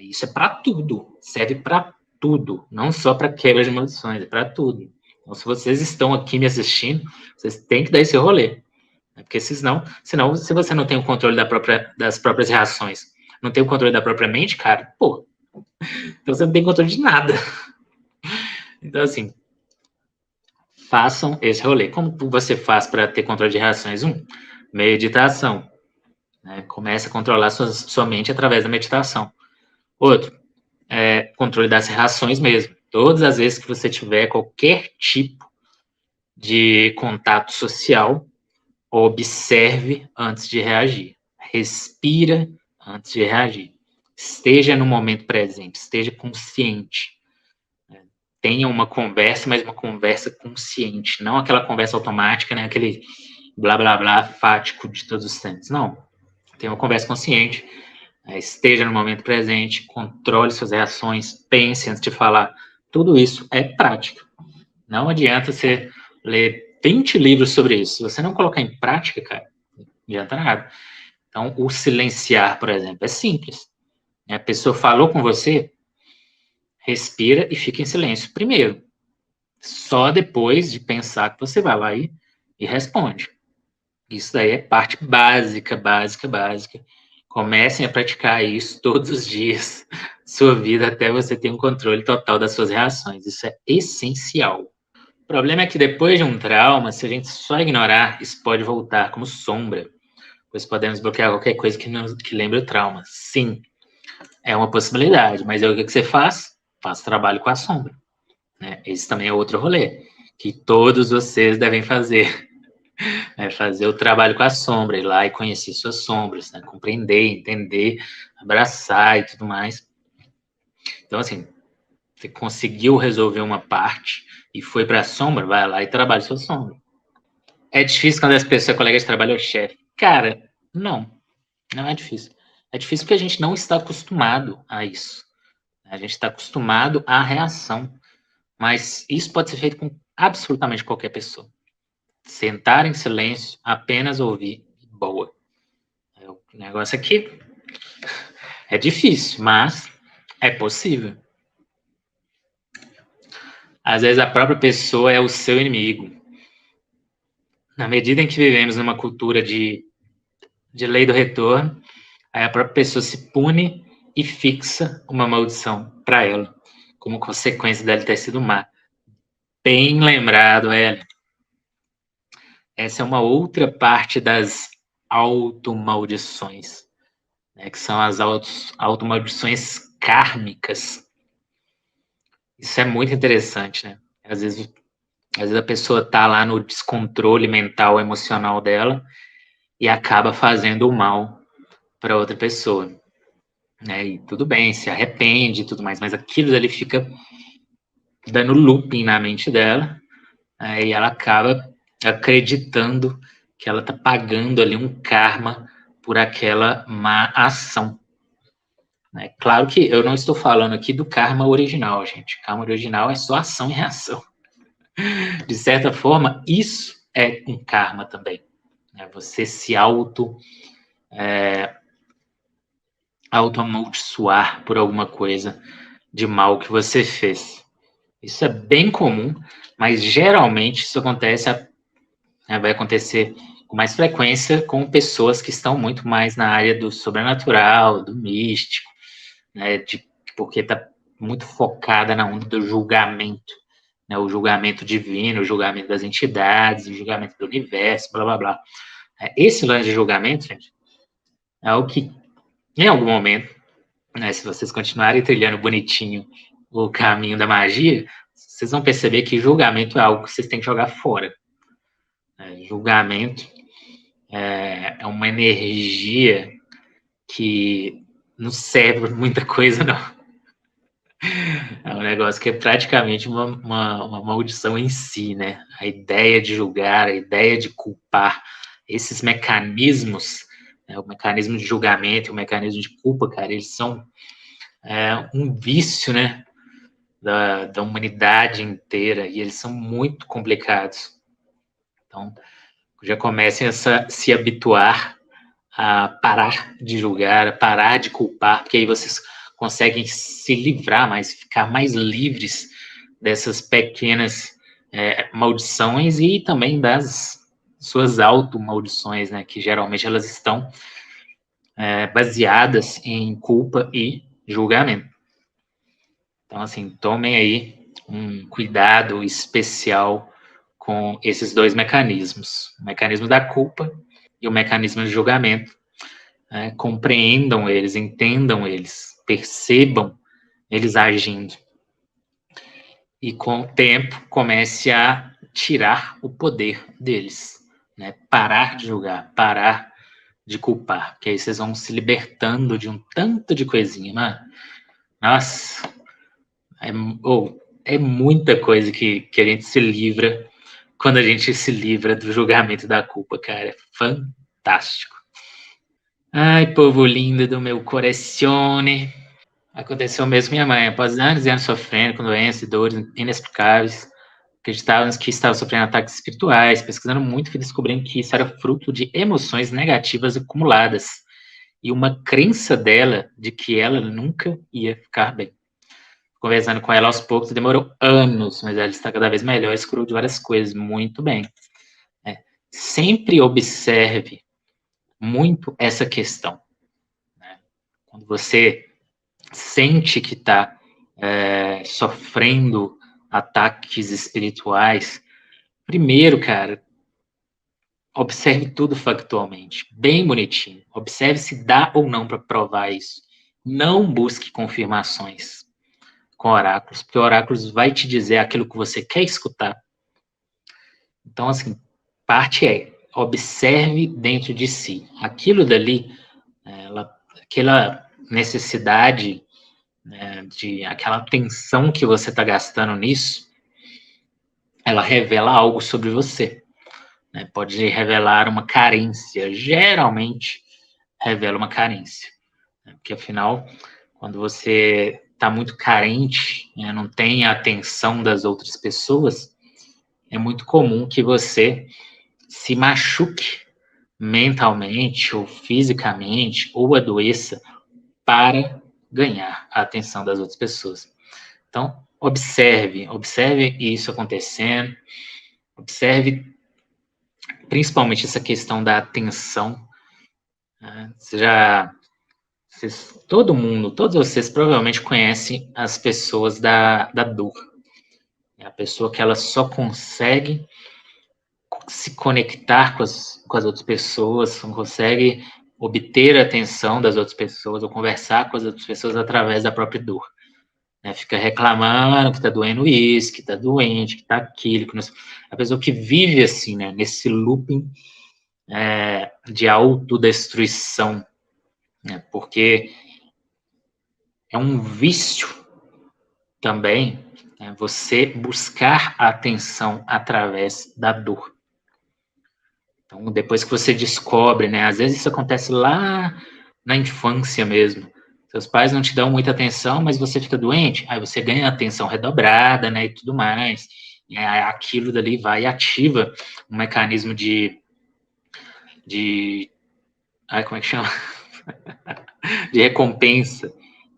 Isso é para tudo, serve para tudo, não só para quebra de maldições, é para tudo. Então, se vocês estão aqui me assistindo, vocês têm que dar esse rolê. Né? Porque senão, se você não tem o controle das próprias reações, não tem o controle da própria mente, cara, pô, então você não tem controle de nada. Então, assim, façam esse rolê. Como você faz para ter controle de reações? Meditação. Né? Comece a controlar sua mente através da meditação. Outro, controle das reações mesmo. Todas as vezes que você tiver qualquer tipo de contato social, observe antes de reagir. Respira antes de reagir. Esteja no momento presente, esteja consciente. Tenha uma conversa, mas uma conversa consciente, não aquela conversa automática, né? Aquele blá blá blá fático de todos os tempos. Não. Tenha uma conversa consciente, esteja no momento presente, controle suas reações, pense antes de falar. Tudo isso é prática. Não adianta você ler 20 livros sobre isso. Se você não colocar em prática, cara, não adianta nada. Então, o silenciar, por exemplo, é simples. A pessoa falou com você, respira e fica em silêncio primeiro. Só depois de pensar que você vai lá e responde. Isso daí é parte básica, básica, básica. Comecem a praticar isso todos os dias, sua vida, até você ter um controle total das suas reações. Isso é essencial. O problema é que depois de um trauma, se a gente só ignorar, isso pode voltar como sombra, pois podemos bloquear qualquer coisa que lembre o trauma. Sim, é uma possibilidade, mas aí o que você faz? Faz trabalho com a sombra. Né? Esse também é outro rolê, que todos vocês devem fazer. Fazer o trabalho com a sombra, ir lá e conhecer suas sombras, né? Compreender, entender, abraçar e tudo mais. Então, assim, você conseguiu resolver uma parte e foi para a sombra, vai lá e trabalha sua sombra. É difícil quando as pessoas, colegas de trabalho, é o chefe. Cara, não é difícil. É difícil porque a gente não está acostumado a isso. A gente está acostumado à reação. Mas isso pode ser feito com absolutamente qualquer pessoa. Sentar em silêncio, apenas ouvir, boa. O negócio aqui é difícil, mas é possível. Às vezes a própria pessoa é o seu inimigo. Na medida em que vivemos numa cultura de lei do retorno, aí a própria pessoa se pune e fixa uma maldição para ela, como consequência dela ter sido má. Bem lembrado, Ellen. Essa é uma outra parte das automaldições, né, que são as automaldições kármicas. Isso é muito interessante, né? Às vezes a pessoa tá lá no descontrole mental, emocional dela e acaba fazendo o mal para outra pessoa. Né? E tudo bem, se arrepende e tudo mais, mas aquilo ali fica dando looping na mente dela, e ela acaba acreditando que ela tá pagando ali um karma por aquela má ação. Né? Claro que eu não estou falando aqui do karma original, gente. Karma original é só ação e reação. De certa forma, isso é um karma também. Né? Você se auto-amaldiçoar por alguma coisa de mal que você fez. Isso é bem comum, mas geralmente isso vai acontecer com mais frequência com pessoas que estão muito mais na área do sobrenatural, do místico, né, porque está muito focada na onda do julgamento, né, o julgamento divino, o julgamento das entidades, o julgamento do universo, blá blá blá. Esse lance de julgamento, gente, é o que, em algum momento, né, se vocês continuarem trilhando bonitinho o caminho da magia, vocês vão perceber que julgamento é algo que vocês têm que jogar fora. Julgamento é uma energia que não serve para muita coisa, não. É um negócio que é praticamente uma maldição em si, né? A ideia de julgar, a ideia de culpar, esses mecanismos, né? O mecanismo de julgamento, o mecanismo de culpa, cara, eles são um vício, né? Da humanidade inteira, e eles são muito complicados. Então, já comecem a se habituar a parar de julgar, a parar de culpar, porque aí vocês conseguem se livrar mais, ficar mais livres dessas pequenas maldições e também das suas auto-maldições, né, que geralmente elas estão baseadas em culpa e julgamento. Então, assim, tomem aí um cuidado especial com esses dois mecanismos, o mecanismo da culpa e o mecanismo de julgamento. Compreendam eles, entendam eles, percebam eles agindo. E com o tempo comece a tirar o poder deles, né? Parar de julgar, parar de culpar, que aí vocês vão se libertando de um tanto de coisinha, mano. Nossa, é muita coisa que a gente se livra quando a gente se livra do julgamento da culpa, cara. É fantástico. Ai, povo lindo do meu corazione. Aconteceu mesmo com minha mãe. Após anos e anos sofrendo com doenças e dores inexplicáveis, acreditávamos que estava sofrendo ataques espirituais, pesquisando muito, fui descobrindo que isso era fruto de emoções negativas acumuladas e uma crença dela de que ela nunca ia ficar bem. Conversando com ela aos poucos, demorou anos, mas ela está cada vez melhor, escurou de várias coisas, muito bem. Sempre observe muito essa questão. Né? Quando você sente que está sofrendo ataques espirituais, primeiro, cara, observe tudo factualmente, bem bonitinho. Observe se dá ou não para provar isso. Não busque confirmações com oráculos, porque oráculos vai te dizer aquilo que você quer escutar. Então, assim, parte observe dentro de si. Aquilo dali, aquela necessidade, né, de aquela tensão que você está gastando nisso, ela revela algo sobre você. Né? Pode revelar uma carência. Geralmente, revela uma carência. Né? Porque, afinal, quando você está muito carente, né, não tem a atenção das outras pessoas, é muito comum que você se machuque mentalmente ou fisicamente ou adoeça para ganhar a atenção das outras pessoas. Então, observe isso acontecendo, observe principalmente essa questão da atenção. Né? Todo mundo, todos vocês provavelmente conhecem as pessoas da dor. É a pessoa que ela só consegue se conectar com as outras pessoas, não consegue obter a atenção das outras pessoas ou conversar com as outras pessoas através da própria dor. Né? Fica reclamando que está doendo isso, que está doente, que está aquilo. Que não... A pessoa que vive assim, né, nesse looping de autodestruição, né, porque é um vício também, né, você buscar a atenção através da dor. Então, depois que você descobre, né, às vezes isso acontece lá na infância mesmo. Seus pais não te dão muita atenção, mas você fica doente, aí você ganha atenção redobrada, né, e tudo mais. E aí aquilo dali vai e ativa um mecanismo como é que chama? De recompensa.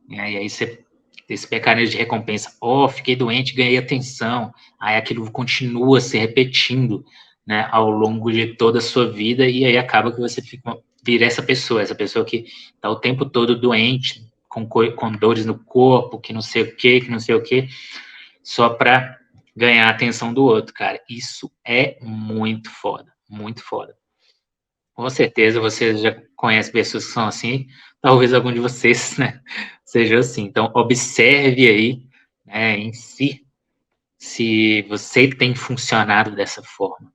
E aí você, esse mecanismo de recompensa, fiquei doente, ganhei atenção. Aí aquilo continua se repetindo, né, ao longo de toda a sua vida, e aí acaba que você vira essa pessoa que está o tempo todo doente, com dores no corpo, que não sei o que, só para ganhar a atenção do outro, cara. Isso é muito foda, muito foda. Com certeza você já conhece pessoas que são assim, talvez algum de vocês, né, seja assim. Então, observe aí, né, em si, se você tem funcionado dessa forma,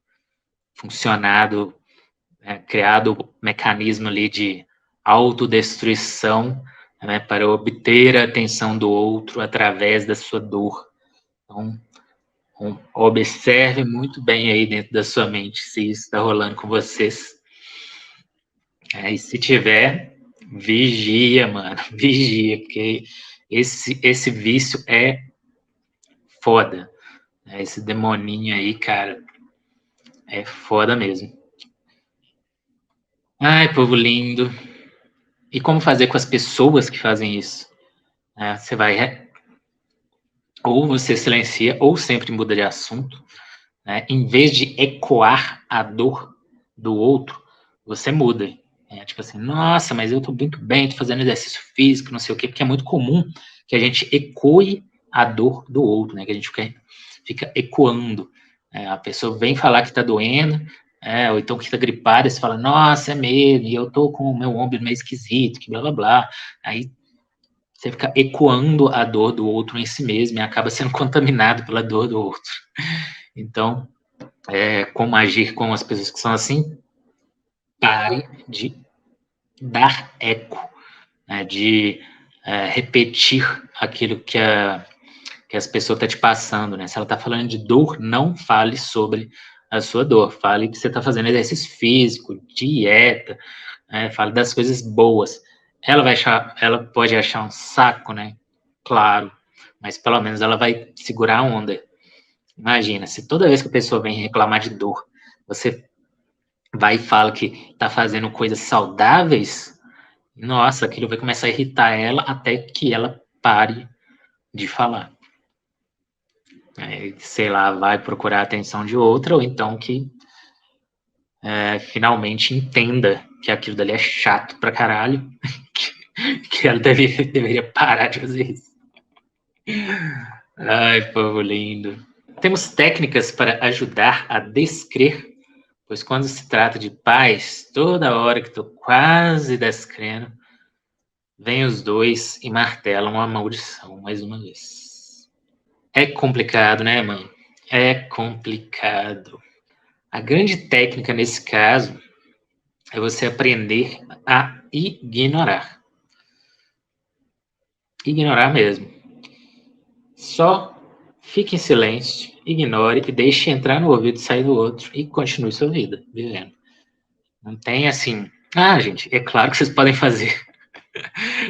criado o mecanismo ali de autodestruição, né, para obter a atenção do outro através da sua dor. Então, observe muito bem aí dentro da sua mente se isso está rolando com vocês. E se tiver, vigia, mano, vigia, porque esse vício é foda. Esse demoninho aí, cara, é foda mesmo. Ai, povo lindo. E como fazer com as pessoas que fazem isso? Você vai, ou você silencia, ou sempre muda de assunto. Né? Em vez de ecoar a dor do outro, você muda. Tipo assim, nossa, mas eu tô muito bem, tô fazendo exercício físico, não sei o quê, porque é muito comum que a gente ecoe a dor do outro, né? Que a gente fica ecoando. A pessoa vem falar que tá doendo, ou então que tá gripada, e você fala, nossa, é mesmo, e eu tô com o meu ombro meio esquisito, que blá blá blá. Aí você fica ecoando a dor do outro em si mesmo e acaba sendo contaminado pela dor do outro. Então, como agir com as pessoas que são assim? Pare de dar eco, né, de repetir aquilo que as pessoas estão te passando. Né? Se ela está falando de dor, não fale sobre a sua dor. Fale que você está fazendo exercício físico, dieta, fale das coisas boas. Ela pode achar um saco, né? Claro, mas pelo menos ela vai segurar a onda. Imagina, se toda vez que a pessoa vem reclamar de dor, você vai e fala que está fazendo coisas saudáveis, nossa, aquilo vai começar a irritar ela até que ela pare de falar. Sei lá, vai procurar a atenção de outra, ou então que finalmente entenda que aquilo dali é chato pra caralho, que ela deveria parar de fazer isso. Ai, povo lindo. Temos técnicas para ajudar a descrer, pois quando se trata de paz, toda hora que estou quase descrendo, vem os dois e martelam a maldição mais uma vez. É complicado, né, mano? É complicado. A grande técnica nesse caso é você aprender a ignorar. Ignorar mesmo. Só fique em silêncio, ignore e deixe entrar no ouvido e sair do outro e continue sua vida, vivendo. Não tem assim. Gente, é claro que vocês podem fazer.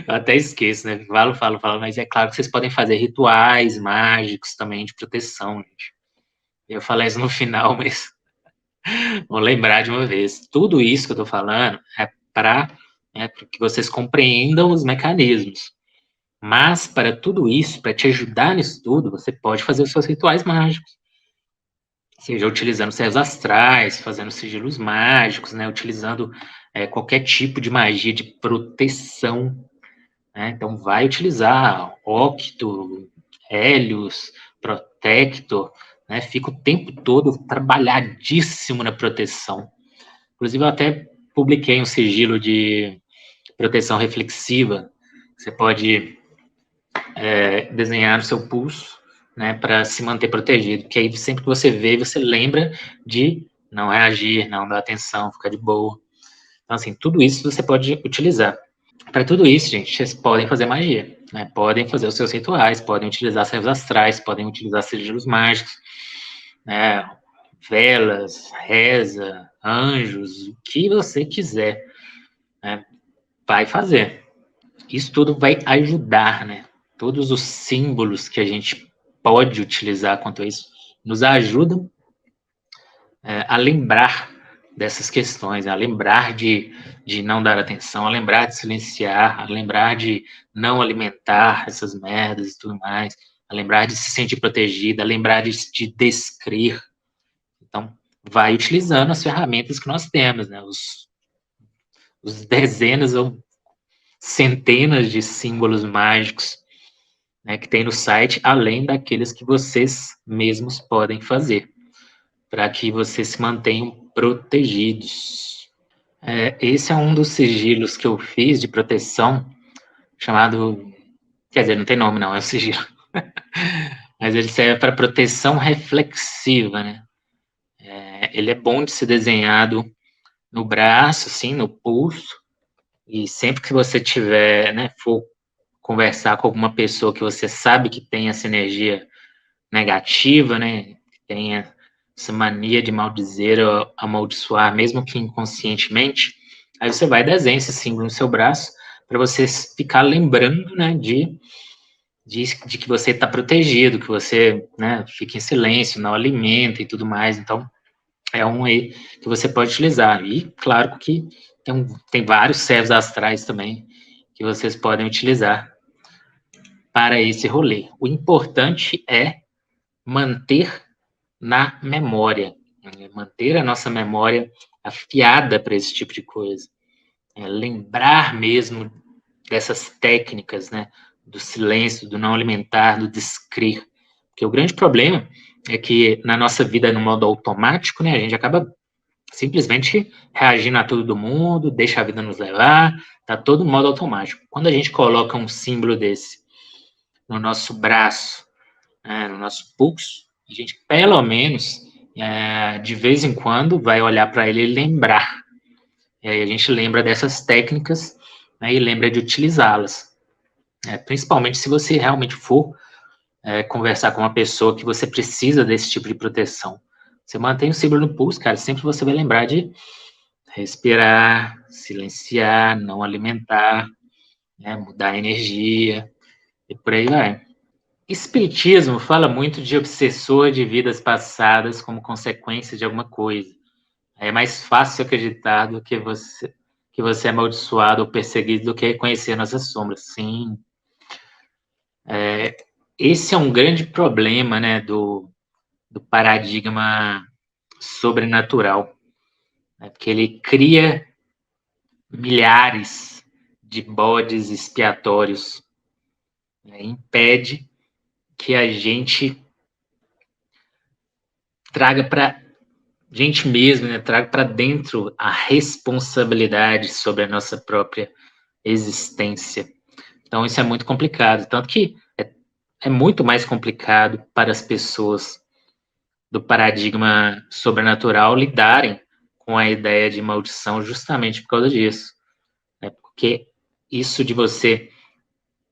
Eu até esqueço, né? Falo, mas é claro que vocês podem fazer rituais mágicos também de proteção, gente. Eu falei isso no final, mas vou lembrar de uma vez. Tudo isso que eu tô falando é para que vocês compreendam os mecanismos. Mas, para tudo isso, para te ajudar nisso tudo, você pode fazer os seus rituais mágicos. Seja utilizando servos astrais, fazendo sigilos mágicos, né? Utilizando qualquer tipo de magia de proteção. Né? Então, vai utilizar Octo, Helios, Protector, né? Fica o tempo todo trabalhadíssimo na proteção. Inclusive, eu até publiquei um sigilo de proteção reflexiva. Você pode desenhar no seu pulso, né, para se manter protegido. Porque aí, sempre que você vê, você lembra de não reagir, não dar atenção, ficar de boa. Então, assim, tudo isso você pode utilizar. Para tudo isso, gente, vocês podem fazer magia, né? Podem fazer os seus rituais, podem utilizar servos astrais, podem utilizar sigilos mágicos, né? Velas, reza, anjos, o que você quiser, né? Vai fazer. Isso tudo vai ajudar, né? Todos os símbolos que a gente pode utilizar quanto a isso nos ajudam a lembrar dessas questões, a lembrar de não dar atenção, a lembrar de silenciar, a lembrar de não alimentar essas merdas e tudo mais, a lembrar de se sentir protegida, a lembrar de descrer. Então, vai utilizando as ferramentas que nós temos, né? Os dezenas ou centenas de símbolos mágicos, né, que tem no site, além daqueles que vocês mesmos podem fazer, para que vocês se mantenham protegidos. Esse é um dos sigilos que eu fiz de proteção, chamado. Quer dizer, não tem nome, não, é um sigilo. Mas ele serve para proteção reflexiva, né? Ele é bom de ser desenhado no braço, assim, no pulso, e sempre que você tiver, né, for conversar com alguma pessoa que você sabe que tem essa energia negativa, né? Que tem essa mania de maldizer ou amaldiçoar, mesmo que inconscientemente, aí você vai desenhar esse símbolo no seu braço para você ficar lembrando, né, de que você está protegido, que você, né, fica em silêncio, não alimenta e tudo mais. Então, é um aí que você pode utilizar. E, claro, que tem vários servos astrais também que vocês podem utilizar para esse rolê. O importante é manter na memória, né? Manter a nossa memória afiada para esse tipo de coisa. Lembrar mesmo dessas técnicas, né? Do silêncio, do não alimentar, do descrer. Porque o grande problema é que na nossa vida, no modo automático, né? A gente acaba simplesmente reagindo a tudo do mundo, deixa a vida nos levar, tá todo no modo automático. Quando a gente coloca um símbolo desse no nosso braço, no nosso pulso, a gente, pelo menos, de vez em quando, vai olhar para ele e lembrar. E aí a gente lembra dessas técnicas, né, e lembra de utilizá-las. Principalmente se você realmente for conversar com uma pessoa que você precisa desse tipo de proteção. Você mantém o símbolo no pulso, cara, sempre você vai lembrar de respirar, silenciar, não alimentar, né, mudar a energia, e por aí vai. Espiritismo fala muito de obsessor de vidas passadas como consequência de alguma coisa. É mais fácil acreditar do que você é amaldiçoado ou perseguido do que reconhecer nossas sombras. Sim. Esse é um grande problema, né, do paradigma sobrenatural, né, porque ele cria milhares de bodes expiatórios, né, impede que a gente traga para gente mesmo, né, traga para dentro a responsabilidade sobre a nossa própria existência. Então, isso é muito complicado. Tanto que é muito mais complicado para as pessoas do paradigma sobrenatural lidarem com a ideia de maldição justamente por causa disso. Né? Porque isso de você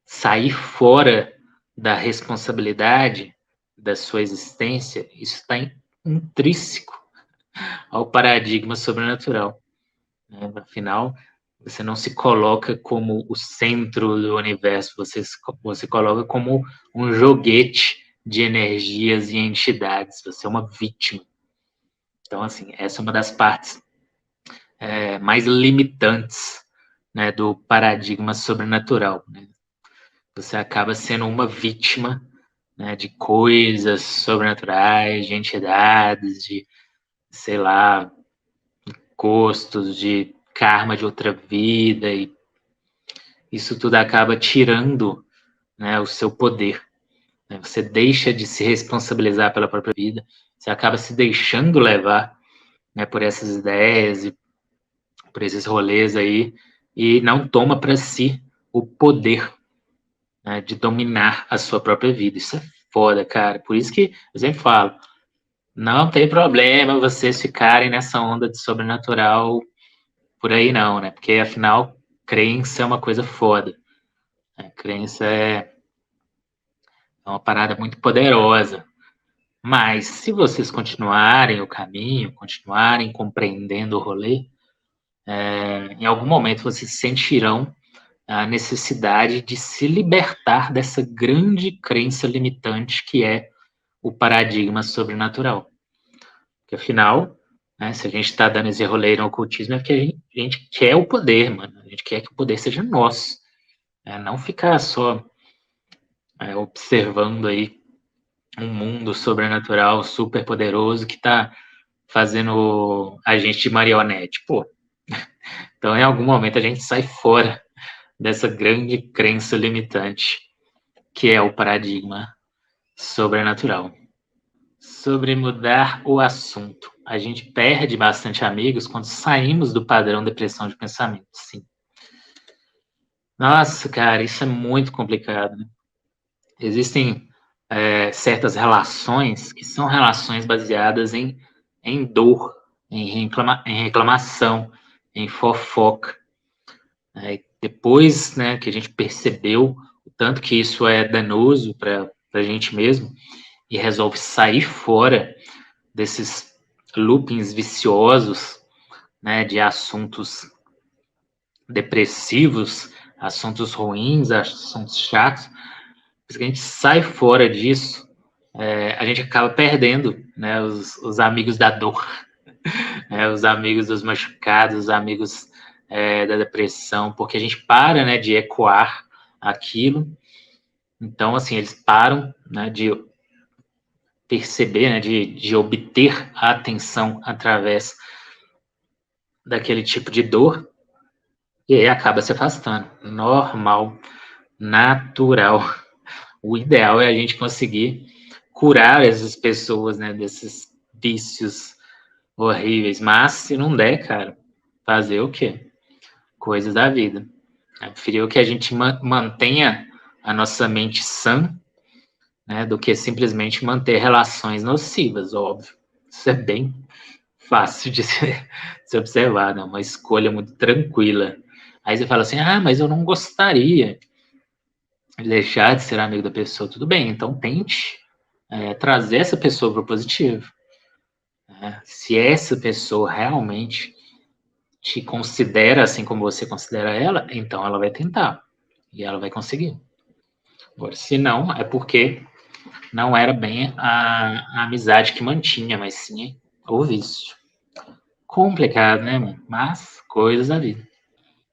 sair fora da responsabilidade da sua existência, isso está intrínseco ao paradigma sobrenatural. Né? Afinal, você não se coloca como o centro do universo, você coloca como um joguete de energias e entidades, você é uma vítima. Então, assim, essa é uma das partes mais limitantes, né, do paradigma sobrenatural. Né? Você acaba sendo uma vítima, né, de coisas sobrenaturais, de entidades, de, sei lá, gostos, de karma de outra vida, e isso tudo acaba tirando, né, o seu poder. Né? Você deixa de se responsabilizar pela própria vida, você acaba se deixando levar, né, por essas ideias e por esses rolês aí, e não toma para si o poder, né, de dominar a sua própria vida. Isso é foda, cara. Por isso que eu sempre falo, não tem problema vocês ficarem nessa onda de sobrenatural por aí não, né? Porque, afinal, crença é uma coisa foda. Né? Crença é uma parada muito poderosa. Mas, se vocês continuarem o caminho, continuarem compreendendo o rolê, em algum momento vocês sentirão a necessidade de se libertar dessa grande crença limitante que é o paradigma sobrenatural. Porque, afinal, né, se a gente está dando esse rolê no ocultismo é porque a gente quer o poder, mano. A gente quer que o poder seja nosso. Não ficar só observando aí um mundo sobrenatural super poderoso que está fazendo a gente de marionete. Pô, então em algum momento a gente sai fora dessa grande crença limitante que é o paradigma sobrenatural. Sobre mudar o assunto. A gente perde bastante amigos quando saímos do padrão depressão de pensamento, sim. Nossa, cara, isso é muito complicado, né? Existem certas relações que são relações baseadas em dor, em reclamação, em fofoca. Depois, né, que a gente percebeu o tanto que isso é danoso para a gente mesmo, e resolve sair fora desses loopings viciosos, né, de assuntos depressivos, assuntos ruins, assuntos chatos, se a gente sai fora disso, a gente acaba perdendo, né, os amigos da dor, né, os amigos dos machucados, os amigos da depressão, porque a gente para, né, de ecoar aquilo. Então, assim, eles param, né, de perceber, né, de obter a atenção através daquele tipo de dor, e aí acaba se afastando. Normal, natural. O ideal é a gente conseguir curar essas pessoas, né, desses vícios horríveis. Mas se não der, cara, fazer o quê? Coisas da vida. Eu prefiro que a gente mantenha a nossa mente sã, né, do que simplesmente manter relações nocivas, óbvio. Isso é bem fácil de se observar, né? Uma escolha muito tranquila. Aí você fala assim, mas eu não gostaria de deixar de ser amigo da pessoa. Tudo bem, então tente trazer essa pessoa para o positivo. Né? Se essa pessoa realmente te considera assim como você considera ela, então ela vai tentar. E ela vai conseguir. Agora, se não, é porque não era bem a amizade que mantinha, mas sim o vício. Complicado, né, mano? Mas coisas da vida.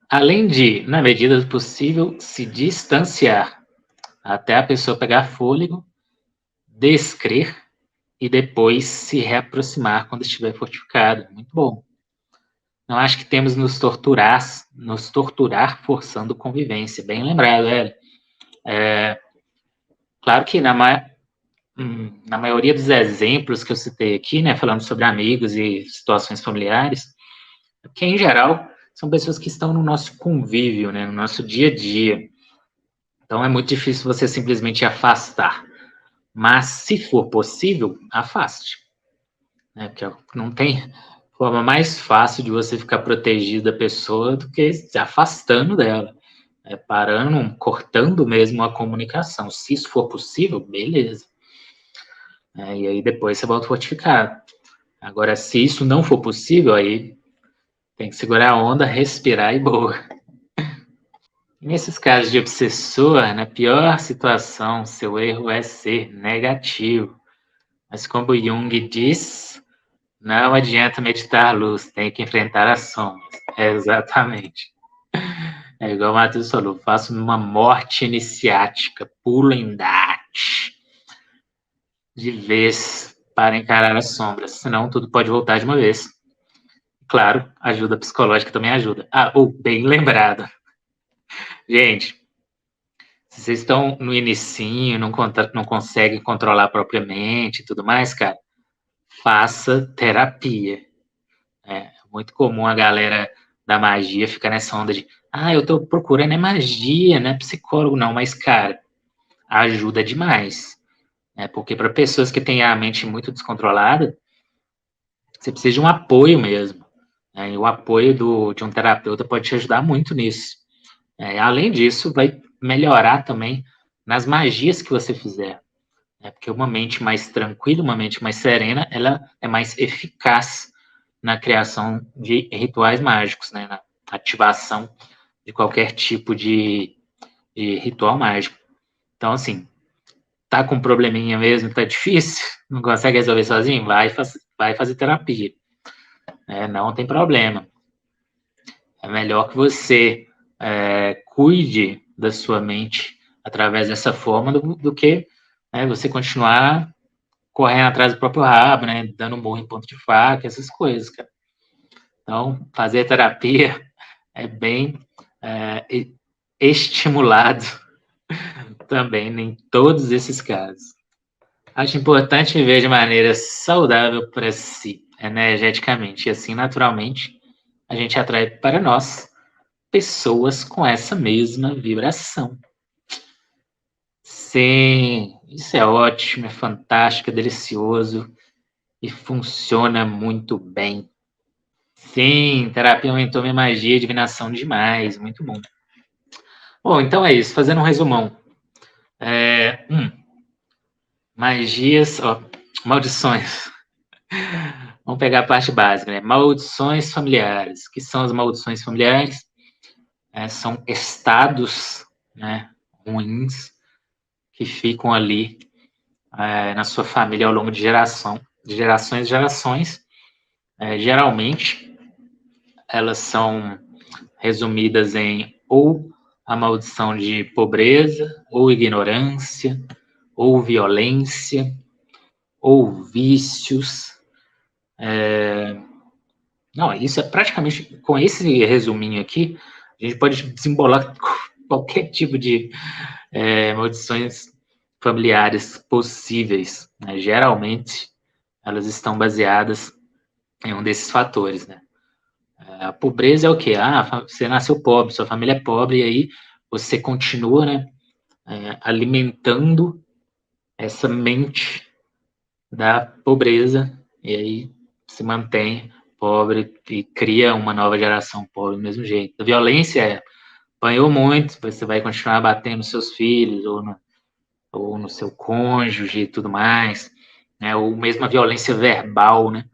Além de, na medida do possível, se distanciar até a pessoa pegar fôlego, descrer e depois se reaproximar quando estiver fortificado. Muito bom. Não acho que temos nos torturar forçando convivência. Bem lembrado, claro que na maioria dos exemplos que eu citei aqui, né, falando sobre amigos e situações familiares, que em geral são pessoas que estão no nosso convívio, né, no nosso dia a dia. Então é muito difícil você simplesmente afastar. Mas se for possível, afaste. Né, porque não tem forma mais fácil de você ficar protegido da pessoa do que se afastando dela. Parando, cortando mesmo a comunicação. Se isso for possível, beleza. E aí depois você volta fortificado. Agora, se isso não for possível, aí tem que segurar a onda, respirar e boa. Nesses casos de obsessor, na pior situação, seu erro é ser negativo. Mas como Jung diz, não adianta meditar a luz, tem que enfrentar as sombras. Exatamente. É igual o Matheus falou, faço uma morte iniciática, pulo em DAT, de vez para encarar as sombras, senão tudo pode voltar de uma vez. Claro, ajuda psicológica também ajuda. Bem lembrado. Gente, se vocês estão no inicinho, não conseguem controlar propriamente e tudo mais, cara, faça terapia. É muito comum a galera da magia ficar nessa onda de eu tô procurando magia, não é psicólogo não, mas, cara, ajuda demais. Porque para pessoas que têm a mente muito descontrolada, você precisa de um apoio mesmo. E o apoio de um terapeuta pode te ajudar muito nisso. Além disso, vai melhorar também nas magias que você fizer. Porque uma mente mais tranquila, uma mente mais serena, ela é mais eficaz na criação de rituais mágicos, né? Na ativação de qualquer tipo de ritual mágico. Então, assim, tá com um probleminha mesmo, tá difícil, não consegue resolver sozinho, vai fazer terapia. Não tem problema. É melhor que você cuide da sua mente através dessa forma do que você continuar correndo atrás do próprio rabo, né? Dando murro em ponto de faca, essas coisas, cara. Então, fazer terapia é bem estimulado também em todos esses casos. Acho importante viver de maneira saudável para si, energeticamente, e assim, naturalmente, a gente atrai para nós pessoas com essa mesma vibração. Sim, isso é ótimo, é fantástico, é delicioso e funciona muito bem. Sim, terapia aumentou minha magia e divinação demais, muito bom. Bom, então é isso, fazendo um resumão. Magias, maldições. Vamos pegar a parte básica, né? Maldições familiares. O que são as maldições familiares? São estados, né, ruins que ficam ali na sua família ao longo de gerações e gerações. Geralmente, elas são resumidas em ou a maldição de pobreza, ou ignorância, ou violência, ou vícios. Não, isso é praticamente, com esse resuminho aqui, a gente pode desembolar qualquer tipo de maldições familiares possíveis. Né? Geralmente, elas estão baseadas em um desses fatores, né? A pobreza é o quê? Você nasceu pobre, sua família é pobre, e aí você continua, né, alimentando essa mente da pobreza, e aí se mantém pobre e cria uma nova geração pobre do mesmo jeito. A violência apanhou muito, você vai continuar batendo nos seus filhos, ou no seu cônjuge e tudo mais, né? Ou mesmo a violência verbal, né?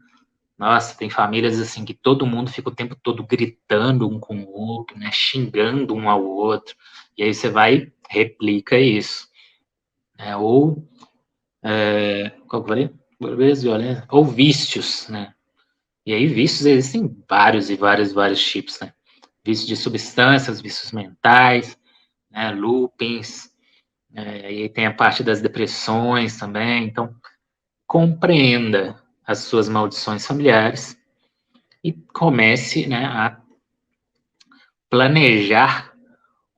Nossa, tem famílias assim que todo mundo fica o tempo todo gritando um com o outro, né? Xingando um ao outro. E aí você vai, replica isso. Ou, qual que eu falei? Violência. Ou vícios, né? E aí vícios existem vários e vários tipos, né? Vícios de substâncias, vícios mentais, né? Loopings, e aí tem a parte das depressões também. Então, compreenda as suas maldições familiares e comece, né, a planejar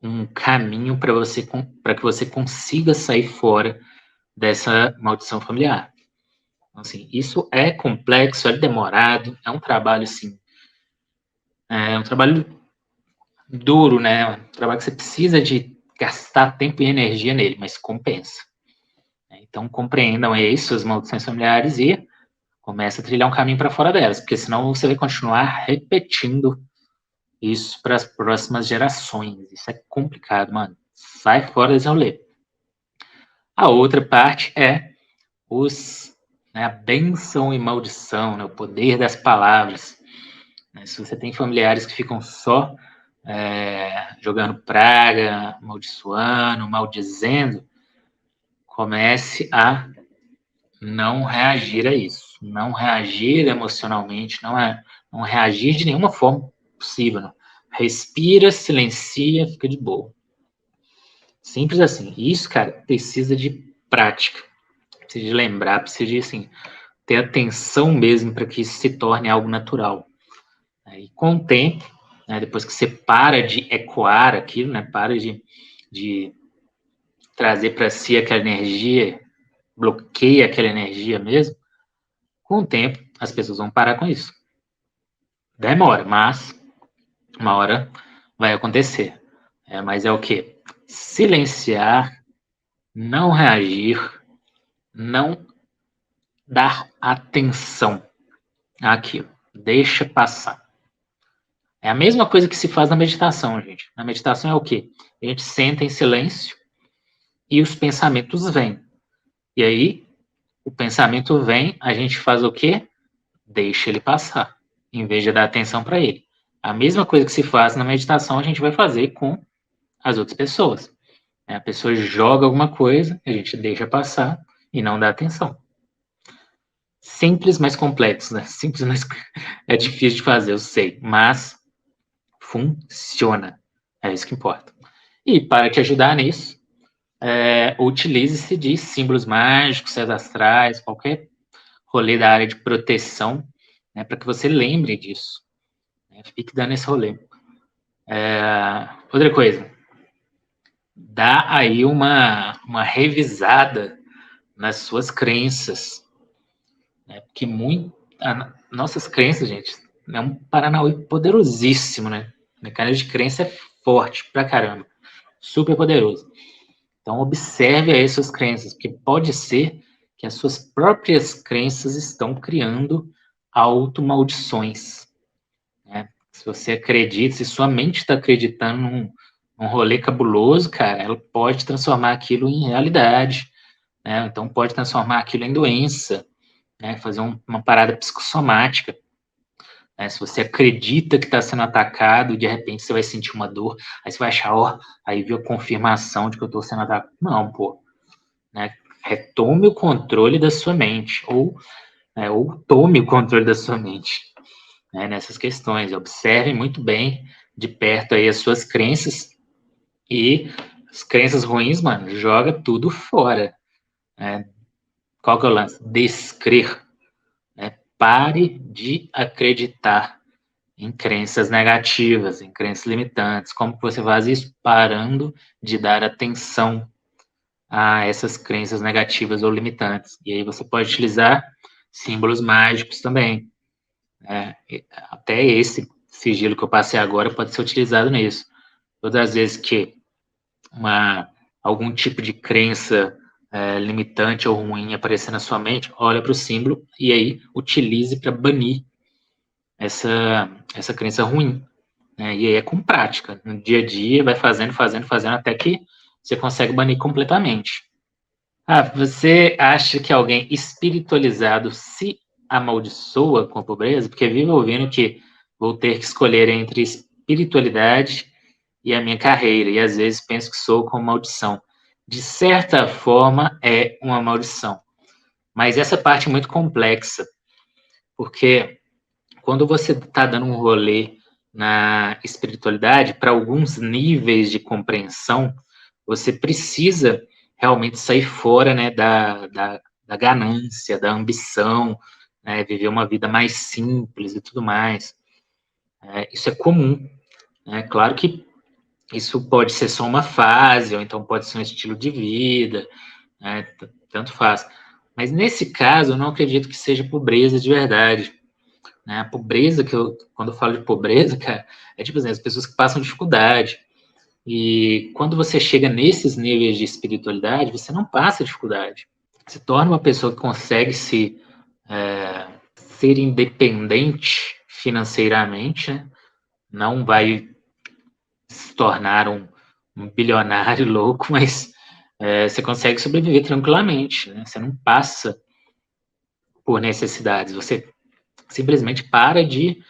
um caminho para que você consiga sair fora dessa maldição familiar. Então, assim, isso é complexo, é demorado, é um trabalho assim, é um trabalho duro, né? Um trabalho que você precisa de gastar tempo e energia nele, mas compensa. Então compreendam aí suas maldições familiares e comece a trilhar um caminho para fora delas, porque senão você vai continuar repetindo isso para as próximas gerações. Isso é complicado, mano. Sai fora desse rolê. A outra parte é a bênção e maldição, né, o poder das palavras. Se você tem familiares que ficam só jogando praga, amaldiçoando, maldizendo, comece a não reagir a isso. Não reagir emocionalmente, não reagir de nenhuma forma possível. Não. Respira, silencia, fica de boa. Simples assim. Isso, cara, precisa de prática. Precisa de lembrar, precisa de, assim, ter atenção mesmo para que isso se torne algo natural. E com o tempo, né, depois que você para de ecoar aquilo, né, para de trazer para si aquela energia, bloqueia aquela energia mesmo, com o tempo as pessoas vão parar com isso. Demora, mas uma hora vai acontecer. Mas é o quê? Silenciar, não reagir, não dar atenção àquilo. Deixa passar. É a mesma coisa que se faz na meditação, gente. Na meditação é o quê? A gente senta em silêncio e os pensamentos vêm. E aí, o pensamento vem, a gente faz o quê? Deixa ele passar, em vez de dar atenção para ele. A mesma coisa que se faz na meditação, a gente vai fazer com as outras pessoas. A pessoa joga alguma coisa, a gente deixa passar e não dá atenção. Simples, mas complexo, né? Simples, mas é difícil de fazer, eu sei, mas funciona. É isso que importa. E para te ajudar nisso, utilize-se de símbolos mágicos, seus astrais, qualquer rolê da área de proteção, né, para que você lembre disso. Né? Fique dando esse rolê. Outra coisa, dá aí uma revisada nas suas crenças. Né? Porque nossas crenças, gente, é um paranauê poderosíssimo, né? A mecânica de crença é forte pra caramba. Super poderoso. Então, observe aí suas crenças, porque pode ser que as suas próprias crenças estão criando automaldições. Né? Se você acredita, se sua mente está acreditando um rolê cabuloso, cara, ela pode transformar aquilo em realidade, né? Então pode transformar aquilo em doença, né? Fazer uma parada psicossomática. Né? Se você acredita que está sendo atacado, de repente você vai sentir uma dor, aí você vai achar, ó, aí viu a confirmação de que eu estou sendo atacado. Não, pô. Né? Retome o controle da sua mente, ou tome o controle da sua mente, né, nessas questões. Observe muito bem de perto aí as suas crenças e as crenças ruins, mano, joga tudo fora. Né? Qual que é o lance? Descrer. Né? Pare de acreditar em crenças negativas, em crenças limitantes. Como que você faz isso? Parando de dar atenção a essas crenças negativas ou limitantes. E aí você pode utilizar símbolos mágicos também. Né? Até esse sigilo que eu passei agora pode ser utilizado nisso. Todas as vezes que algum tipo de crença limitante ou ruim aparecer na sua mente, olha para o símbolo e aí utilize para banir essa crença ruim. Né? E aí é com prática. No dia a dia, vai fazendo, fazendo, fazendo, até que você consegue banir completamente. Você acha que alguém espiritualizado se amaldiçoa com a pobreza? Porque vivo ouvindo que vou ter que escolher entre espiritualidade e a minha carreira, e às vezes penso que sou com maldição. De certa forma, é uma maldição. Mas essa parte é muito complexa, porque quando você está dando um rolê na espiritualidade, para alguns níveis de compreensão, você precisa realmente sair fora, né, da ganância, da ambição, né, viver uma vida mais simples e tudo mais. Isso é comum. Né? Claro que isso pode ser só uma fase, ou então pode ser um estilo de vida, né, tanto faz. Mas nesse caso, eu não acredito que seja pobreza de verdade. Né? A pobreza, quando eu falo de pobreza, cara, é tipo assim, as pessoas que passam dificuldade. E quando você chega nesses níveis de espiritualidade, você não passa dificuldade. Se torna uma pessoa que consegue ser independente financeiramente, né? Não vai se tornar um bilionário louco, mas você consegue sobreviver tranquilamente. Né? Você não passa por necessidades. Você simplesmente para de,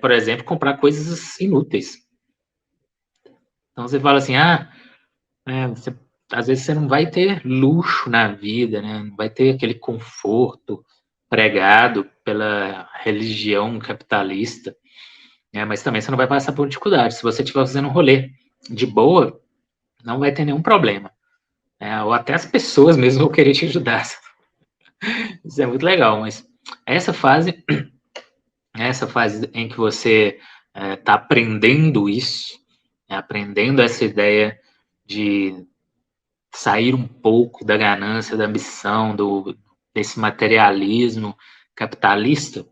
por exemplo, comprar coisas inúteis. Então você fala assim, às vezes você não vai ter luxo na vida, né? Não vai ter aquele conforto pregado pela religião capitalista, né? Mas também você não vai passar por dificuldade. Se você estiver fazendo um rolê de boa, não vai ter nenhum problema. Né? Ou até as pessoas mesmo vão querer te ajudar. Isso é muito legal, mas essa fase, essa fase em que você está aprendendo isso, né? Aprendendo essa ideia de sair um pouco da ganância, da ambição, desse materialismo capitalista,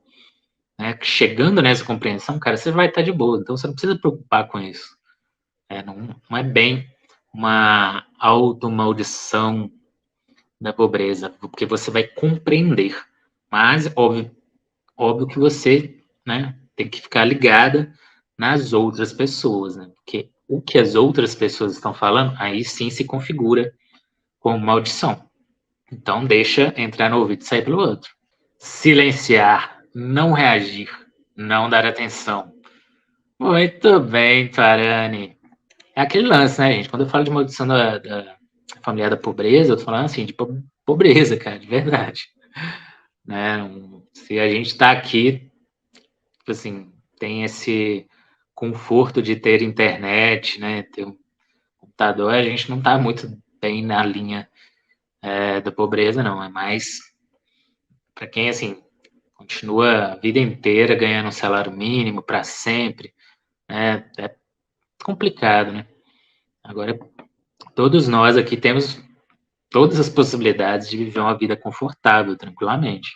né? Chegando nessa compreensão, cara, você vai estar de boa. Então você não precisa se preocupar com isso. Não é bem uma automaldição da pobreza, porque você vai compreender. Mas, óbvio que você, né, tem que ficar ligada nas outras pessoas, né? Porque o que as outras pessoas estão falando, aí sim se configura como maldição. Então, deixa entrar no ouvido e sair pelo outro. Silenciar, não reagir, não dar atenção. Muito bem, Parani. É aquele lance, né, gente? Quando eu falo de maldição da familiar da pobreza, eu tô falando assim, de pobreza, cara, de verdade. Né? Se a gente tá aqui, tipo assim, tem esse conforto de ter internet, né, ter um computador, a gente não tá muito bem na linha da pobreza, não. É mais para quem, assim, continua a vida inteira ganhando um salário mínimo para sempre, né? É complicado, né? Agora, todos nós aqui temos todas as possibilidades de viver uma vida confortável, tranquilamente,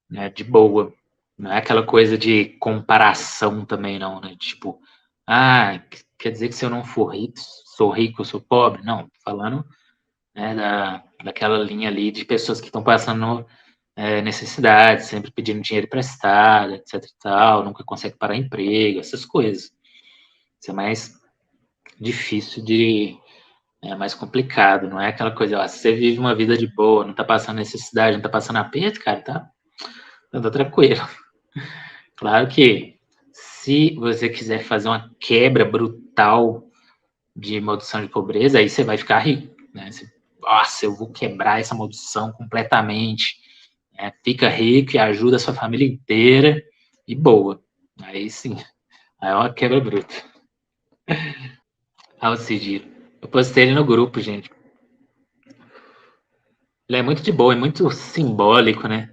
né? De boa. Não é aquela coisa de comparação também, não, né? Tipo, quer dizer que se eu não for rico, sou rico, eu sou pobre? Não, tô falando, né, daquela linha ali de pessoas que estão passando necessidade, sempre pedindo dinheiro emprestado, etc e tal, nunca consegue parar emprego, essas coisas. Isso é mais difícil de... É mais complicado, não é aquela coisa, ó, você vive uma vida de boa, não tá passando necessidade, não tá passando aperto, cara, tá tranquilo. Claro que se você quiser fazer uma quebra brutal de maldição de pobreza, aí você vai ficar rico, né? Você, nossa, eu vou quebrar essa maldição completamente, né? Fica rico e ajuda a sua família inteira e boa. Aí sim, aí é uma quebra bruta. Alcidir. Eu postei ele no grupo, gente. Ele é muito de boa, é muito simbólico, né?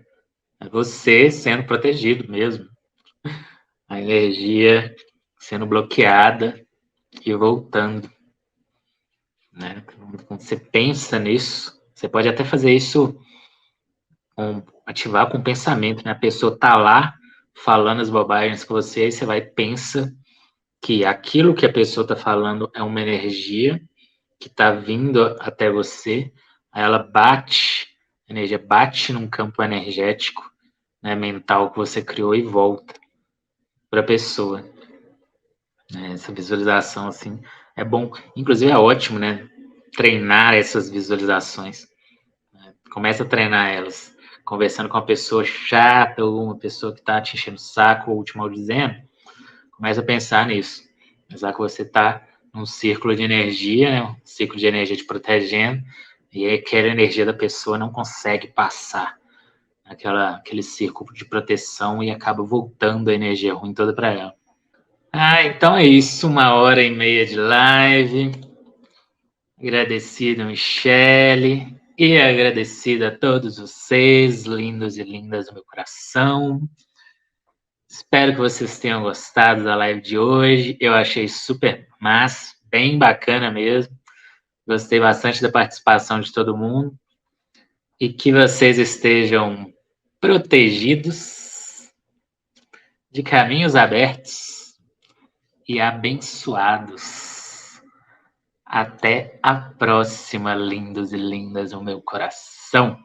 É você sendo protegido mesmo. A energia sendo bloqueada e voltando, né? Quando você pensa nisso, você pode até fazer isso, ativar com o pensamento, né? A pessoa tá lá falando as bobagens com você, aí você vai e pensa que aquilo que a pessoa tá falando é uma energia que tá vindo até você, aí ela bate, a energia bate num campo energético, né, mental que você criou e volta para a pessoa. Né? Essa visualização, assim, é bom. Inclusive, é ótimo, né? Treinar essas visualizações. Né? Começa a treinar elas. Conversando com uma pessoa chata ou uma pessoa que está te enchendo o saco ou te maldizendo, começa a pensar nisso. Pensar que você está num círculo de energia, né? Um ciclo de energia te protegendo, e aí aquela energia da pessoa não consegue passar aquele círculo de proteção e acaba voltando a energia ruim toda para ela. Ah, então é isso, 1h30 de live. Agradecido, Michele, e agradecido a todos vocês, lindos e lindas do meu coração. Espero que vocês tenham gostado da live de hoje. Eu achei super massa, bem bacana mesmo. Gostei bastante da participação de todo mundo. E que vocês estejam protegidos, de caminhos abertos e abençoados. Até a próxima, lindos e lindas do meu coração.